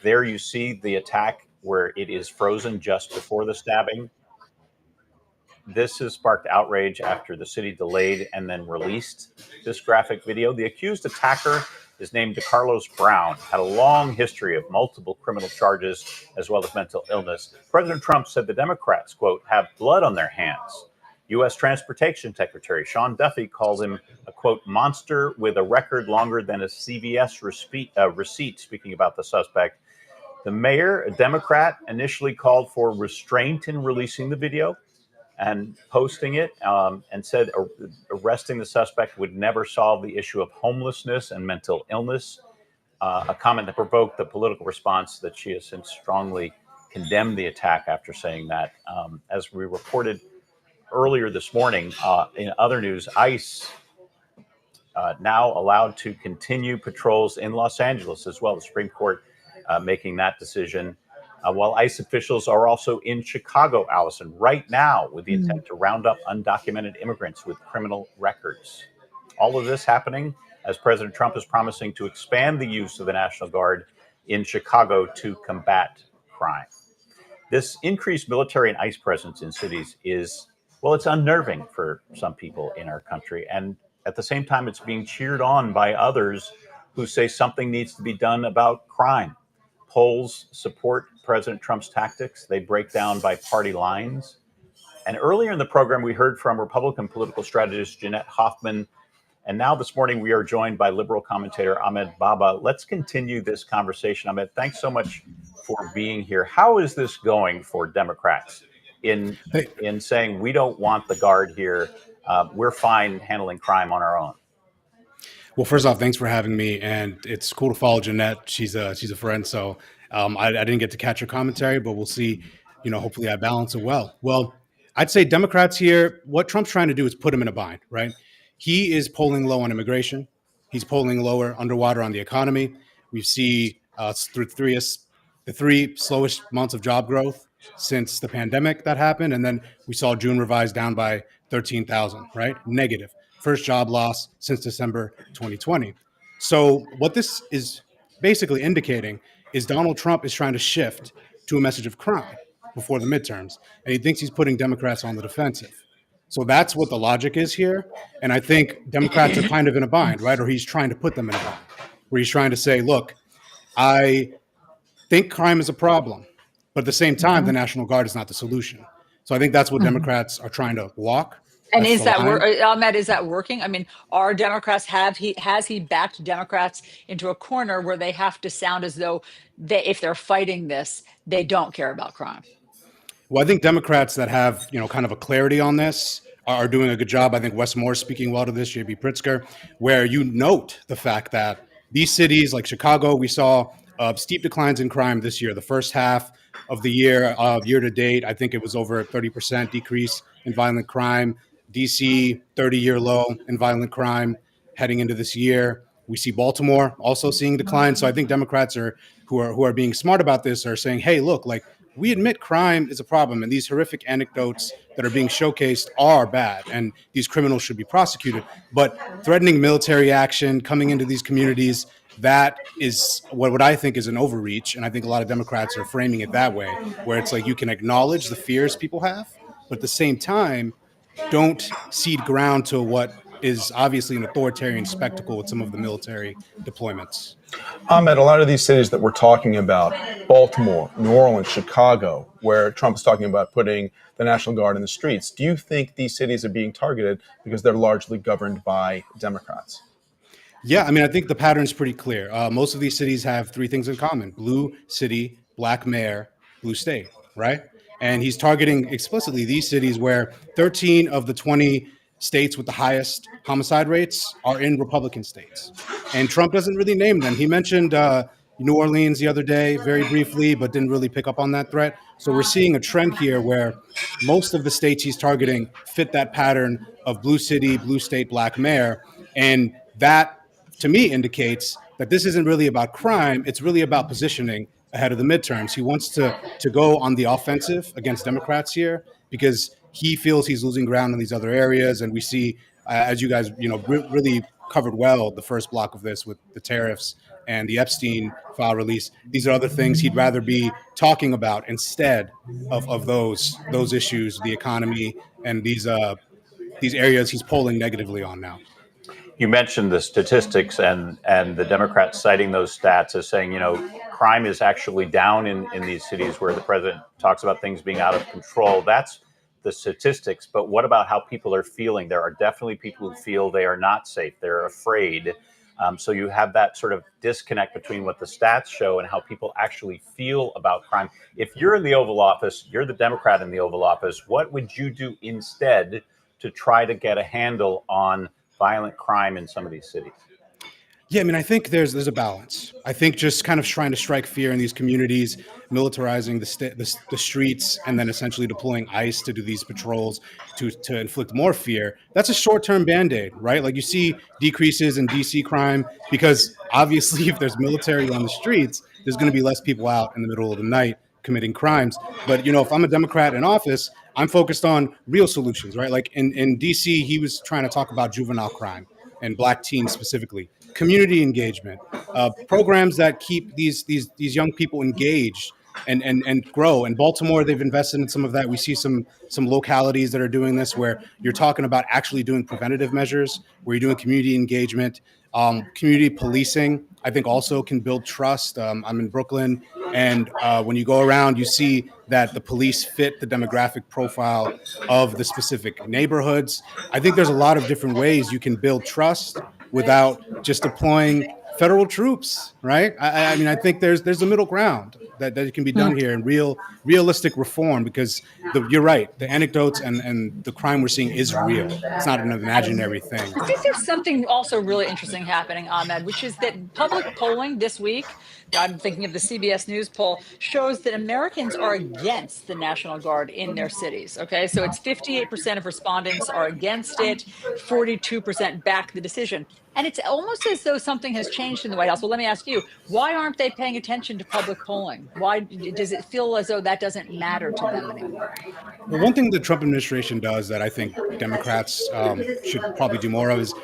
A: There you see the attack where it is frozen just before the stabbing. This has sparked outrage after the city delayed and then released this graphic video. The accused attacker is named DeCarlos Brown, had a long history of multiple criminal charges as well as mental illness. President Trump said the Democrats, quote, have blood on their hands. U.S. Transportation Secretary Sean Duffy called him a, quote, monster with a record longer than a CVS receipt, speaking about the suspect. The mayor, a Democrat, initially called for restraint in releasing the video and posting it, and said arresting the suspect would never solve the issue of homelessness and mental illness, a comment that provoked the political response that she has since strongly condemned the attack after saying that. As we reported earlier this morning, in other news, ICE now allowed to continue patrols in Los Angeles as well. The Supreme Court making that decision. While ICE officials are also in Chicago, Alisyn, right now with the intent to round up undocumented immigrants with criminal records. All of this happening as President Trump is promising to expand the use of the National Guard in Chicago to combat crime. This increased military and ICE presence in cities is, well, it's unnerving for some people in our country. And at the same time, it's being cheered on by others who say something needs to be done about crime. Polls support President Trump's tactics. They break down by party lines. And earlier in the program, we heard from Republican political strategist Jeanette Hoffman. And now this morning, we are joined by liberal commentator Ahmed Baba. Let's continue this conversation. Ahmed, thanks so much for being here. How is this going for Democrats in saying we don't want the Guard here? We're fine handling crime on our own.
N: Well, first off, thanks for having me, and it's cool to follow Jeanette. She's a friend, so I didn't get to catch her commentary, but we'll see. Hopefully I balance it well. Well, I'd say Democrats here, what Trump's trying to do is put him in a bind, right? He is polling low on immigration. He's polling lower underwater on the economy. We see through the three slowest months of job growth since the pandemic that happened, and then we saw June revised down by 13,000, right? Negative. First job loss since December 2020. So what this is basically indicating is Donald Trump is trying to shift to a message of crime before the midterms, and he thinks he's putting Democrats on the defensive. So that's what the logic is here. And I think Democrats are kind of in a bind, right? Or he's trying to put them in a bind, where he's trying to say, look, I think crime is a problem, but at the same time, the National Guard is not the solution. So I think that's what Democrats are trying to walk.
B: And is that Ahmed, is that working? I mean, are Democrats has he backed Democrats into a corner where they have to sound as though if they're fighting this, they don't care about crime?
N: Well, I think Democrats that have, kind of a clarity on this are doing a good job. I think Wes Moore's speaking well to this, J.B. Pritzker, where you note the fact that these cities like Chicago, we saw steep declines in crime this year. The first half of the year, year to date, I think it was over a 30% decrease in violent crime. DC, 30-year low in violent crime heading into this year. We see Baltimore also seeing decline. So I think Democrats who are being smart about this are saying, hey, look, we admit crime is a problem, and these horrific anecdotes that are being showcased are bad, and these criminals should be prosecuted. But threatening military action, coming into these communities, that is what I think is an overreach. And I think a lot of Democrats are framing it that way, where it's like you can acknowledge the fears people have, but at the same time, don't cede ground to what is obviously an authoritarian spectacle with some of the military deployments.
C: Ahmed, a lot of these cities that we're talking about, Baltimore, New Orleans, Chicago, where Trump is talking about putting the National Guard in the streets, do you think these cities are being targeted because they're largely governed by Democrats?
N: Yeah, I mean, I think the pattern is pretty clear. Most of these cities have three things in common: blue city, black mayor, blue state, right? And he's targeting explicitly these cities where 13 of the 20 states with the highest homicide rates are in Republican states. And Trump doesn't really name them. He mentioned New Orleans the other day very briefly, but didn't really pick up on that threat. So we're seeing a trend here where most of the states he's targeting fit that pattern of blue city, blue state, black mayor. And that, to me, indicates that this isn't really about crime. It's really about positioning ahead of the midterms. He wants to go on the offensive against Democrats here because he feels he's losing ground in these other areas. And we see, as you guys, really covered well the first block of this with the tariffs and the Epstein file release. These are other things he'd rather be talking about instead of those issues, the economy, and these areas he's polling negatively on now.
A: You mentioned the statistics and the Democrats citing those stats as saying, crime is actually down in these cities where the president talks about things being out of control. That's the statistics. But what about how people are feeling? There are definitely people who feel they are not safe. They're afraid. So you have that sort of disconnect between what the stats show and how people actually feel about crime. If you're in the Oval Office, you're the Democrat in the Oval Office, what would you do instead to try to get a handle on violent crime in some of these cities?
N: Yeah, I mean, I think there's a balance. I think just kind of trying to strike fear in these communities, militarizing the streets, and then essentially deploying ICE to do these patrols to inflict more fear. That's a short-term Band-Aid, right? Like you see decreases in DC crime because obviously if there's military on the streets, there's going to be less people out in the middle of the night committing crimes. But, if I'm a Democrat in office, I'm focused on real solutions, right? Like in DC, he was trying to talk about juvenile crime and Black teens specifically. Community engagement, programs that keep these young people engaged and grow. In Baltimore, they've invested in some of that. We see some localities that are doing this where you're talking about actually doing preventative measures, where you're doing community engagement, community policing. I think also can build trust. I'm in Brooklyn, and when you go around, you see that the police fit the demographic profile of the specific neighborhoods. I think there's a lot of different ways you can build trust without just deploying federal troops, right? I mean, I think there's a middle ground that can be done here, and realistic reform, because you're right, the anecdotes and the crime we're seeing is real. It's not an imaginary thing.
B: I think there's something also really interesting happening, Ahmed, which is that public polling this week, I'm thinking of the CBS News poll, shows that Americans are against the National Guard in their cities. Okay, so it's 58% of respondents are against it, 42% back the decision. And it's almost as though something has changed in the White House. Well, let me ask you, why aren't they paying attention to public polling? Why does it feel as though that doesn't matter to them anymore?
N: Well, one thing the Trump administration does that I think Democrats should probably do more of is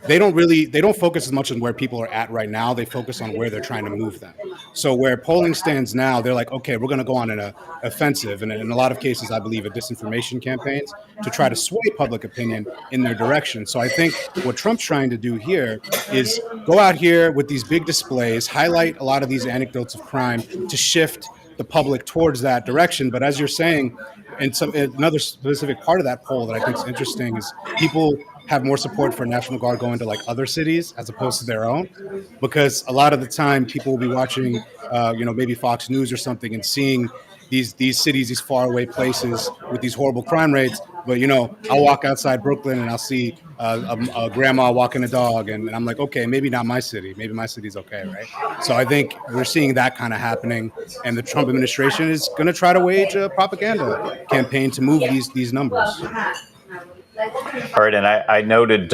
N: they don't focus as much on where people are at right now. They focus on where they're trying to move them. So where polling stands now, they're like, okay, we're going to go on an offensive, and in a lot of cases, I believe, a disinformation campaigns to try to sway public opinion in their direction. So I think what Trump's trying to do here is go out here with these big displays, highlight a lot of these anecdotes of crime to shift the public towards that direction. But as you're saying, and another specific part of that poll that I think is interesting is people have more support for National Guard going to like other cities as opposed to their own, because a lot of the time people will be watching, maybe Fox News or something and seeing these cities, these faraway places with these horrible crime rates. But, I'll walk outside Brooklyn and I'll see a grandma walking a dog. And I'm like, okay, maybe not my city. Maybe my city's okay, right? So I think we're seeing that kind of happening. And the Trump administration is going to try to wage a propaganda campaign to move these numbers.
A: All right, and I noted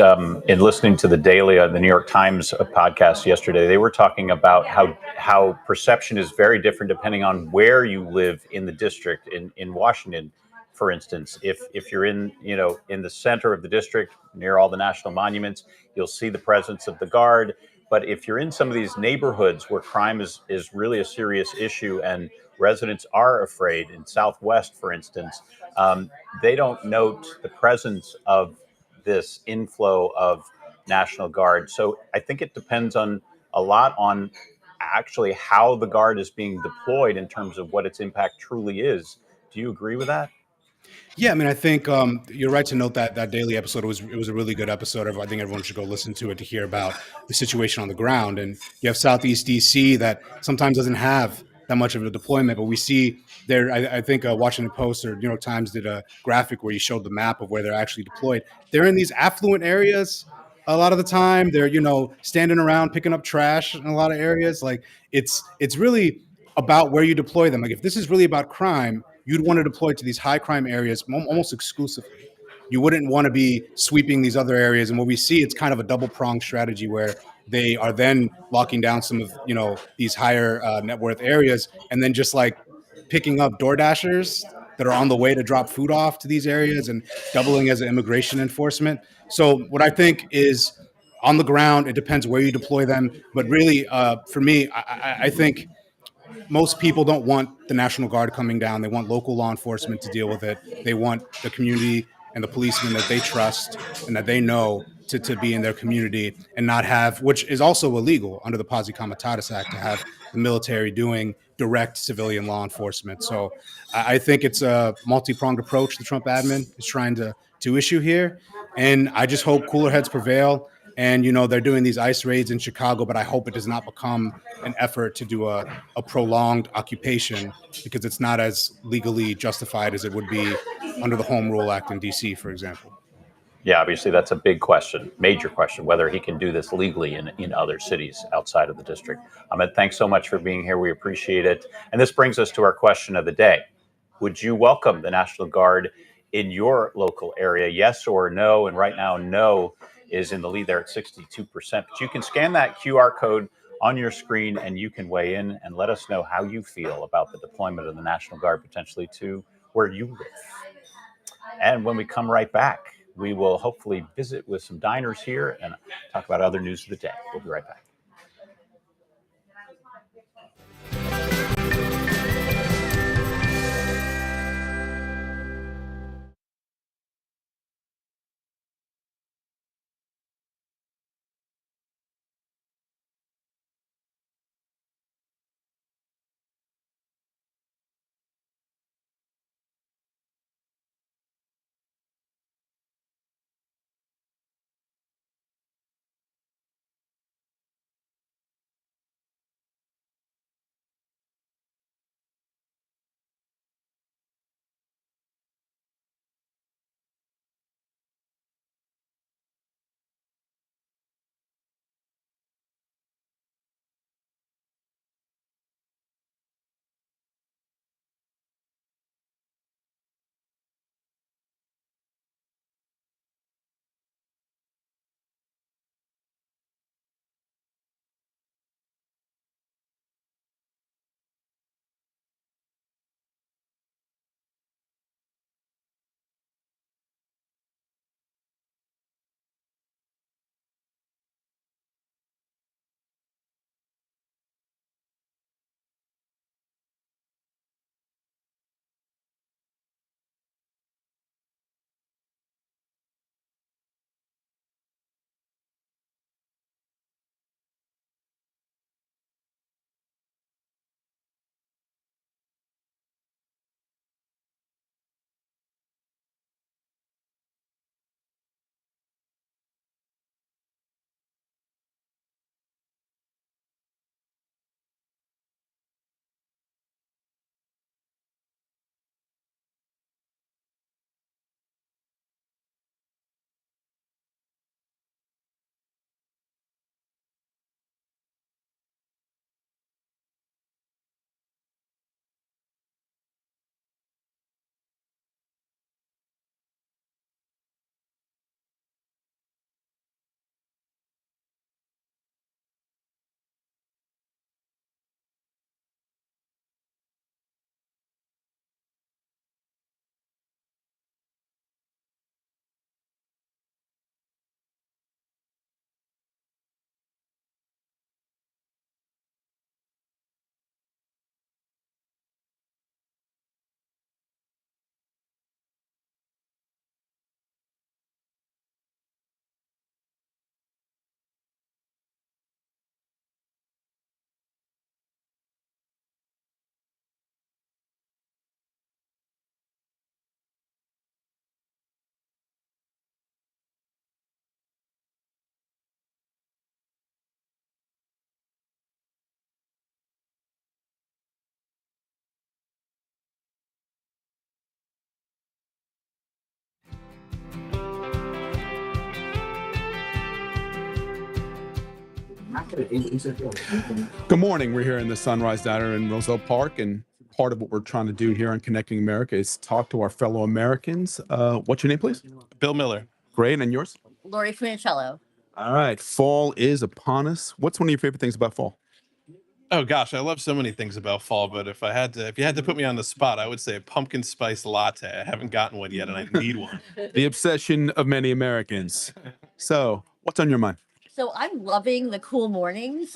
A: in listening to the Daily, the New York Times podcast yesterday, they were talking about how perception is very different depending on where you live in the district. In Washington, for instance, if you're in the center of the district near all the national monuments, you'll see the presence of the Guard. But if you're in some of these neighborhoods where crime is really a serious issue and residents are afraid, in Southwest, for instance, they don't note the presence of this inflow of National Guard. So I think it depends a lot on actually how the Guard is being deployed in terms of what its impact truly is. Do you agree with that?
N: Yeah, I mean, I think you're right to note that daily episode was a really good episode. I think everyone should go listen to it to hear about the situation on the ground. And you have Southeast DC that sometimes doesn't have that much of a deployment. But we see there, I think Washington Post or New York Times did a graphic where you showed the map of where they're actually deployed. They're in these affluent areas a lot of the time. They're, standing around picking up trash in a lot of areas. Like it's really about where you deploy them. Like if this is really about crime, you'd want to deploy to these high crime areas almost exclusively. You wouldn't want to be sweeping these other areas. And what we see, it's kind of a double pronged strategy where they are then locking down some of these higher net worth areas, and then just like picking up Door Dashers that are on the way to drop food off to these areas and doubling as an immigration enforcement. So what I think is on the ground, it depends where you deploy them. But really, for me, I think most people don't want the National Guard coming down. They want local law enforcement to deal with it. They want the community and the policemen that they trust and that they know to be in their community and not have, which is also illegal under the Posse Comitatus Act, to have the military doing direct civilian law enforcement. So I think it's a multi-pronged approach the Trump admin is trying to issue here. And I just hope cooler heads prevail. And, they're doing these ICE raids in Chicago, but I hope it does not become an effort to do a prolonged occupation, because it's not as legally justified as it would be under the Home Rule Act in DC, for example.
A: Yeah, obviously that's a big question, major question, whether he can do this legally in other cities outside of the district. Ahmed, thanks so much for being here. We appreciate it. And this brings us to our question of the day. Would you welcome the National Guard in your local area? Yes or no? And right now, no is in the lead there at 62%. But you can scan that QR code on your screen and you can weigh in and let us know how you feel about the deployment of the National Guard potentially to where you live. And when we come right back, we will hopefully visit with some diners here and talk about other news of the day. We'll be right back.
C: Good morning. We're here in the Sunrise Diner in Roosevelt Park, and part of what we're trying to do here on Connecting America is talk to our fellow Americans. What's your name, please?
O: Bill Miller.
C: Great. And yours?
P: Lori Funicello.
C: All right. Fall is upon us. What's one of your favorite things about fall?
O: Oh gosh, I love so many things about fall, but if you had to put me on the spot, I would say a pumpkin spice latte. I haven't gotten one yet, and I need one.
C: The obsession of many Americans. So, what's on your mind?
P: So I'm loving the cool mornings.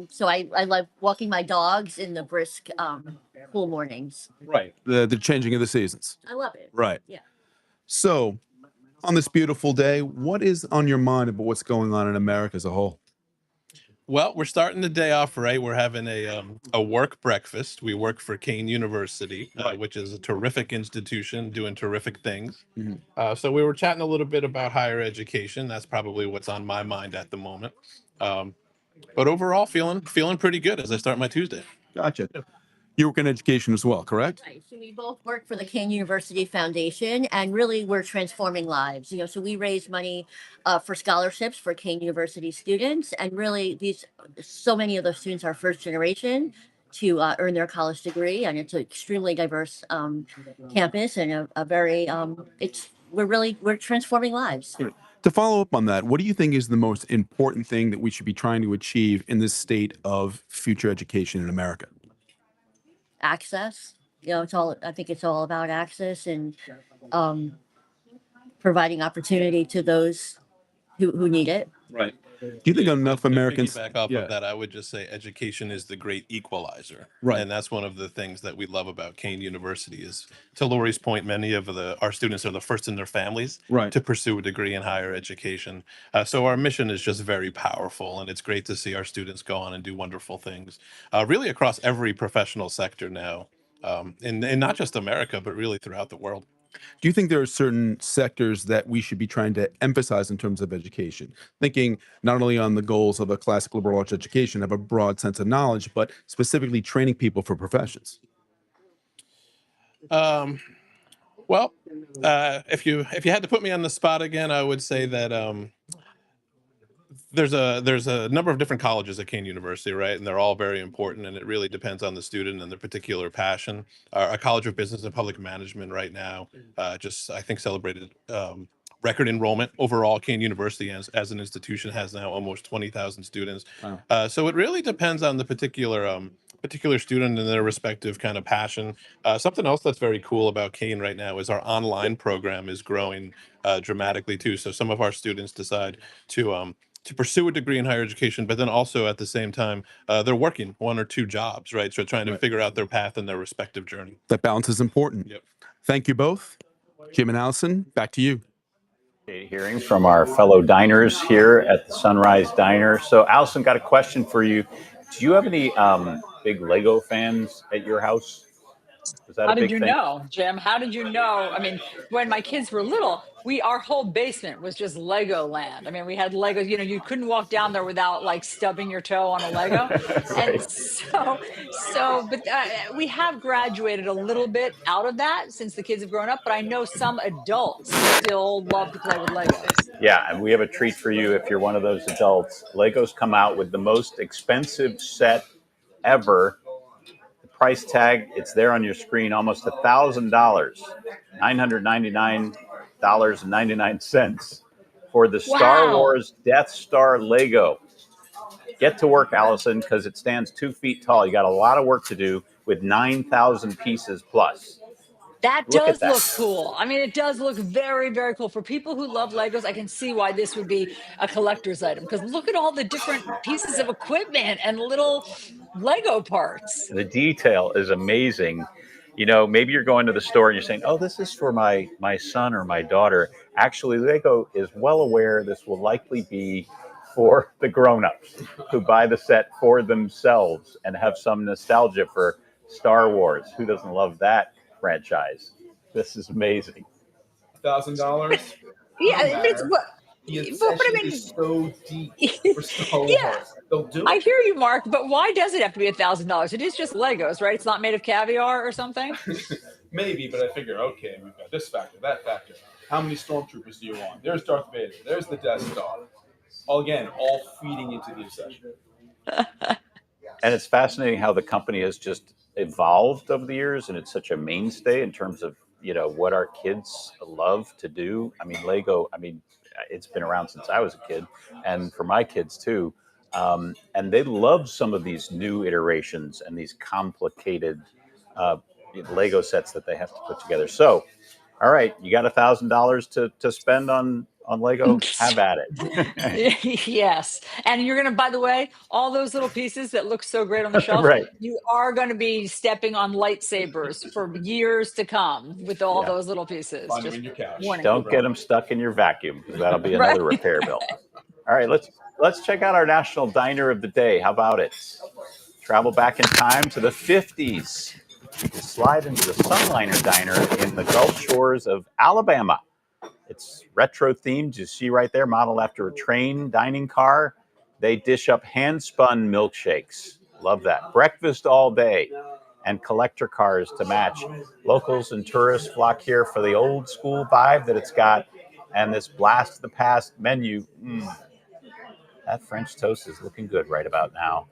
P: So I love walking my dogs in the brisk, cool mornings.
C: Right. The changing of the seasons.
P: I love it.
C: Right.
P: Yeah.
C: So, on this beautiful day, what is on your mind about what's going on in America as a whole?
O: Well, we're starting the day off right. We're having a work breakfast. We work for Kane University, which is a terrific institution doing terrific things. So we were chatting a little bit about higher education. That's probably what's on my mind at the moment. But overall, feeling pretty good as I start my Tuesday.
C: Gotcha. You work in education as well, correct?
P: Right. So we both work for the Kane University Foundation, and really we're transforming lives. So we raise money for scholarships for Kane University students, and really so many of those students are first generation to earn their college degree, and it's an extremely diverse campus and a very we're transforming lives.
C: To follow up on that, what do you think is the most important thing that we should be trying to achieve in this state of future education in America?
P: Access. I think it's all about access and providing opportunity to those who need it.
C: Right. Do you think enough Americans?
O: Back off of that, I would just say education is the great equalizer.
C: Right.
O: And that's one of the things that we love about Kane University is, to Lori's point, many of our students are the first in their families to pursue a degree in higher education. So our mission is just very powerful, and it's great to see our students go on and do wonderful things, really across every professional sector now, in not just America, but really throughout the world.
C: Do you think there are certain sectors that we should be trying to emphasize in terms of education? Thinking not only on the goals of a classic liberal arts education, have a broad sense of knowledge, but specifically training people for professions?
O: Well, if you had to put me on the spot again, I would say that there's a number of different colleges at Kane University, right? And they're all very important, and it really depends on the student and their particular passion. Our College of Business and Public Management right now just, I think, celebrated record enrollment overall. Kane University as an institution has now almost 20,000 students. Wow. So it really depends on the particular student and their respective kind of passion. Something else that's very cool about Kane right now is our online program is growing dramatically too. So some of our students decide to pursue a degree in higher education, but then also at the same time, they're working one or two jobs, right? So trying to figure out their path and their respective journey.
C: That balance is important.
O: Yep.
C: Thank you both. Jim and Alisyn, back to you.
A: Hearing from our fellow diners here at the Sunrise Diner. So Alisyn, got a question for you. Do you have any big Lego fans at your house? Is that
B: How
A: a big
B: did you
A: thing?
B: know, Jim? How did you know? I mean, when my kids were little, our whole basement was just Lego land. I mean, we had Legos, you couldn't walk down there without like stubbing your toe on a Lego. And but we have graduated a little bit out of that since the kids have grown up, but I know some adults still love to play with Legos.
A: Yeah, and we have a treat for you if you're one of those adults. Legos come out with the most expensive set ever. Price tag, it's there on your screen, almost $1,000, $999.99 for the Star Wars Death Star Lego. Get to work, Alisyn, because it stands 2 feet tall. You got a lot of work to do with 9,000 pieces plus.
B: That does look cool. I mean, it does look very, very cool. For people who love Legos, I can see why this would be a collector's item, because look at all the different pieces of equipment and little Lego parts.
A: The detail is amazing. Maybe you're going to the store and you're saying, oh, this is for my son or my daughter. Actually, Lego is well aware this will likely be for the grown-ups who buy the set for themselves and have some nostalgia for Star Wars. Who doesn't love that franchise? This is amazing.
C: $1,000?
B: Yeah,
C: the obsession is so deep for Star Wars. They'll do it.
B: I hear you, Mark, but why does it have to be $1,000? It is just Legos, right? It's not made of caviar or something?
C: Maybe, but I figure, okay, we've got this factor, that factor. How many stormtroopers do you want? There's Darth Vader. There's the Death Star. Again, all feeding into the obsession.
A: And it's fascinating how the company has just evolved over the years, and it's such a mainstay in terms of what our kids love to do. I mean, Lego. I mean, it's been around since I was a kid, and for my kids too. And they love some of these new iterations and these complicated uh, Lego sets that they have to put together. So, all right, you got $1,000 to spend on Lego. Have at it.
B: Yes. And you're going to, by the way, all those little pieces that look so great on the shelf,
A: Right.
B: you are going to be stepping on lightsabers for years to come with all
A: Yeah.
B: those little pieces.
C: Find them
B: Just
C: in your couch.
B: warning.
A: Don't get them stuck in your vacuum, because that'll be another
B: Right.
A: repair bill. All right, let's check out our national diner of the day. How about it? Travel back in time to the 50s. You can slide into the Sunliner Diner in the Gulf Shores of Alabama. It's retro themed. You see right there, modeled after a train dining car. They dish up hand-spun milkshakes. Love that. Breakfast all day and collector cars to match. Locals and tourists flock here for the old school vibe that it's got, and this blast of the past menu. That French toast is looking good right about now.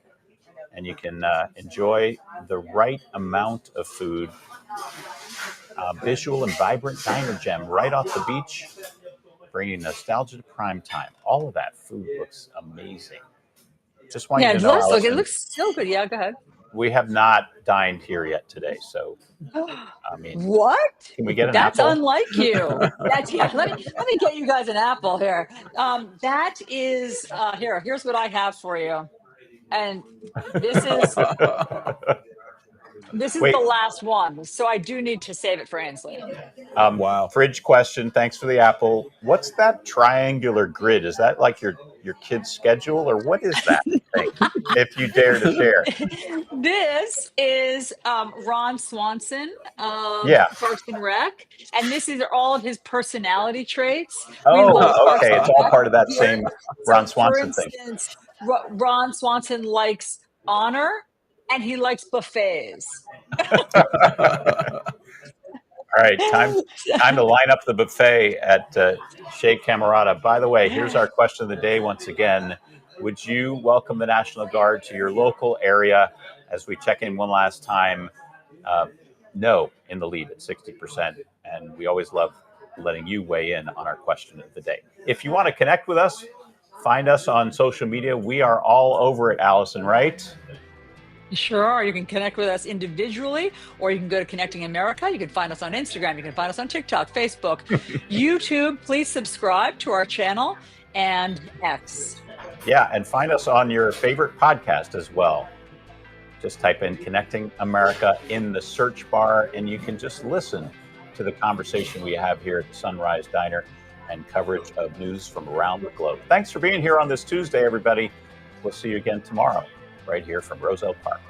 A: And you can enjoy the right amount of food. Visual and vibrant diner gem right off the beach, bringing nostalgia to prime time. All of that food looks amazing. Just want
B: Yeah,
A: you
B: it
A: to know,
B: does look. It
A: Alisyn,
B: looks so good. Yeah, go ahead.
A: we have not dined here yet today. So, I mean,
B: What?
A: can we get an
B: That's
A: apple?
B: unlike you. That's let me get you guys an apple here. That is here's what I have for you. And this is
A: Wait,
B: the last one. So I do need to save it for Ainsley.
C: Wow.
A: Fridge question. Thanks for the apple. What's that triangular grid? Is that like your kid's schedule, or what is that thing? If you dare to share.
B: This is Ron Swanson of
A: Yeah.
B: Parks and Rec, and this is all of his personality traits. We
A: Oh,
B: love Parks
A: okay.
B: and
A: It's all
B: Rec.
A: part of that
B: Yeah.
A: same
B: So,
A: Ron
B: for
A: Swanson thing.
B: instance, Ron Swanson likes honor, and he likes buffets.
A: All right, time to line up the buffet at Sept Camerota. By the way, here's our question of the day once again. Would you welcome the National Guard to your local area? As we check in one last time, no in the lead at 60%. And we always love letting you weigh in on our question of the day. If you want to connect with us, find us on social media. We are all over it, Alisyn, right?
B: You sure are. You can connect with us individually, or you can go to Connecting America. You can find us on Instagram. You can find us on TikTok, Facebook, YouTube. Please subscribe to our channel and X.
A: Yeah, and find us on your favorite podcast as well. Just type in Connecting America in the search bar, and you can just listen to the conversation we have here at the Sunrise Diner and coverage of news from around the globe. Thanks for being here on this Tuesday, everybody. We'll see you again tomorrow, right here from Rosenfield Park.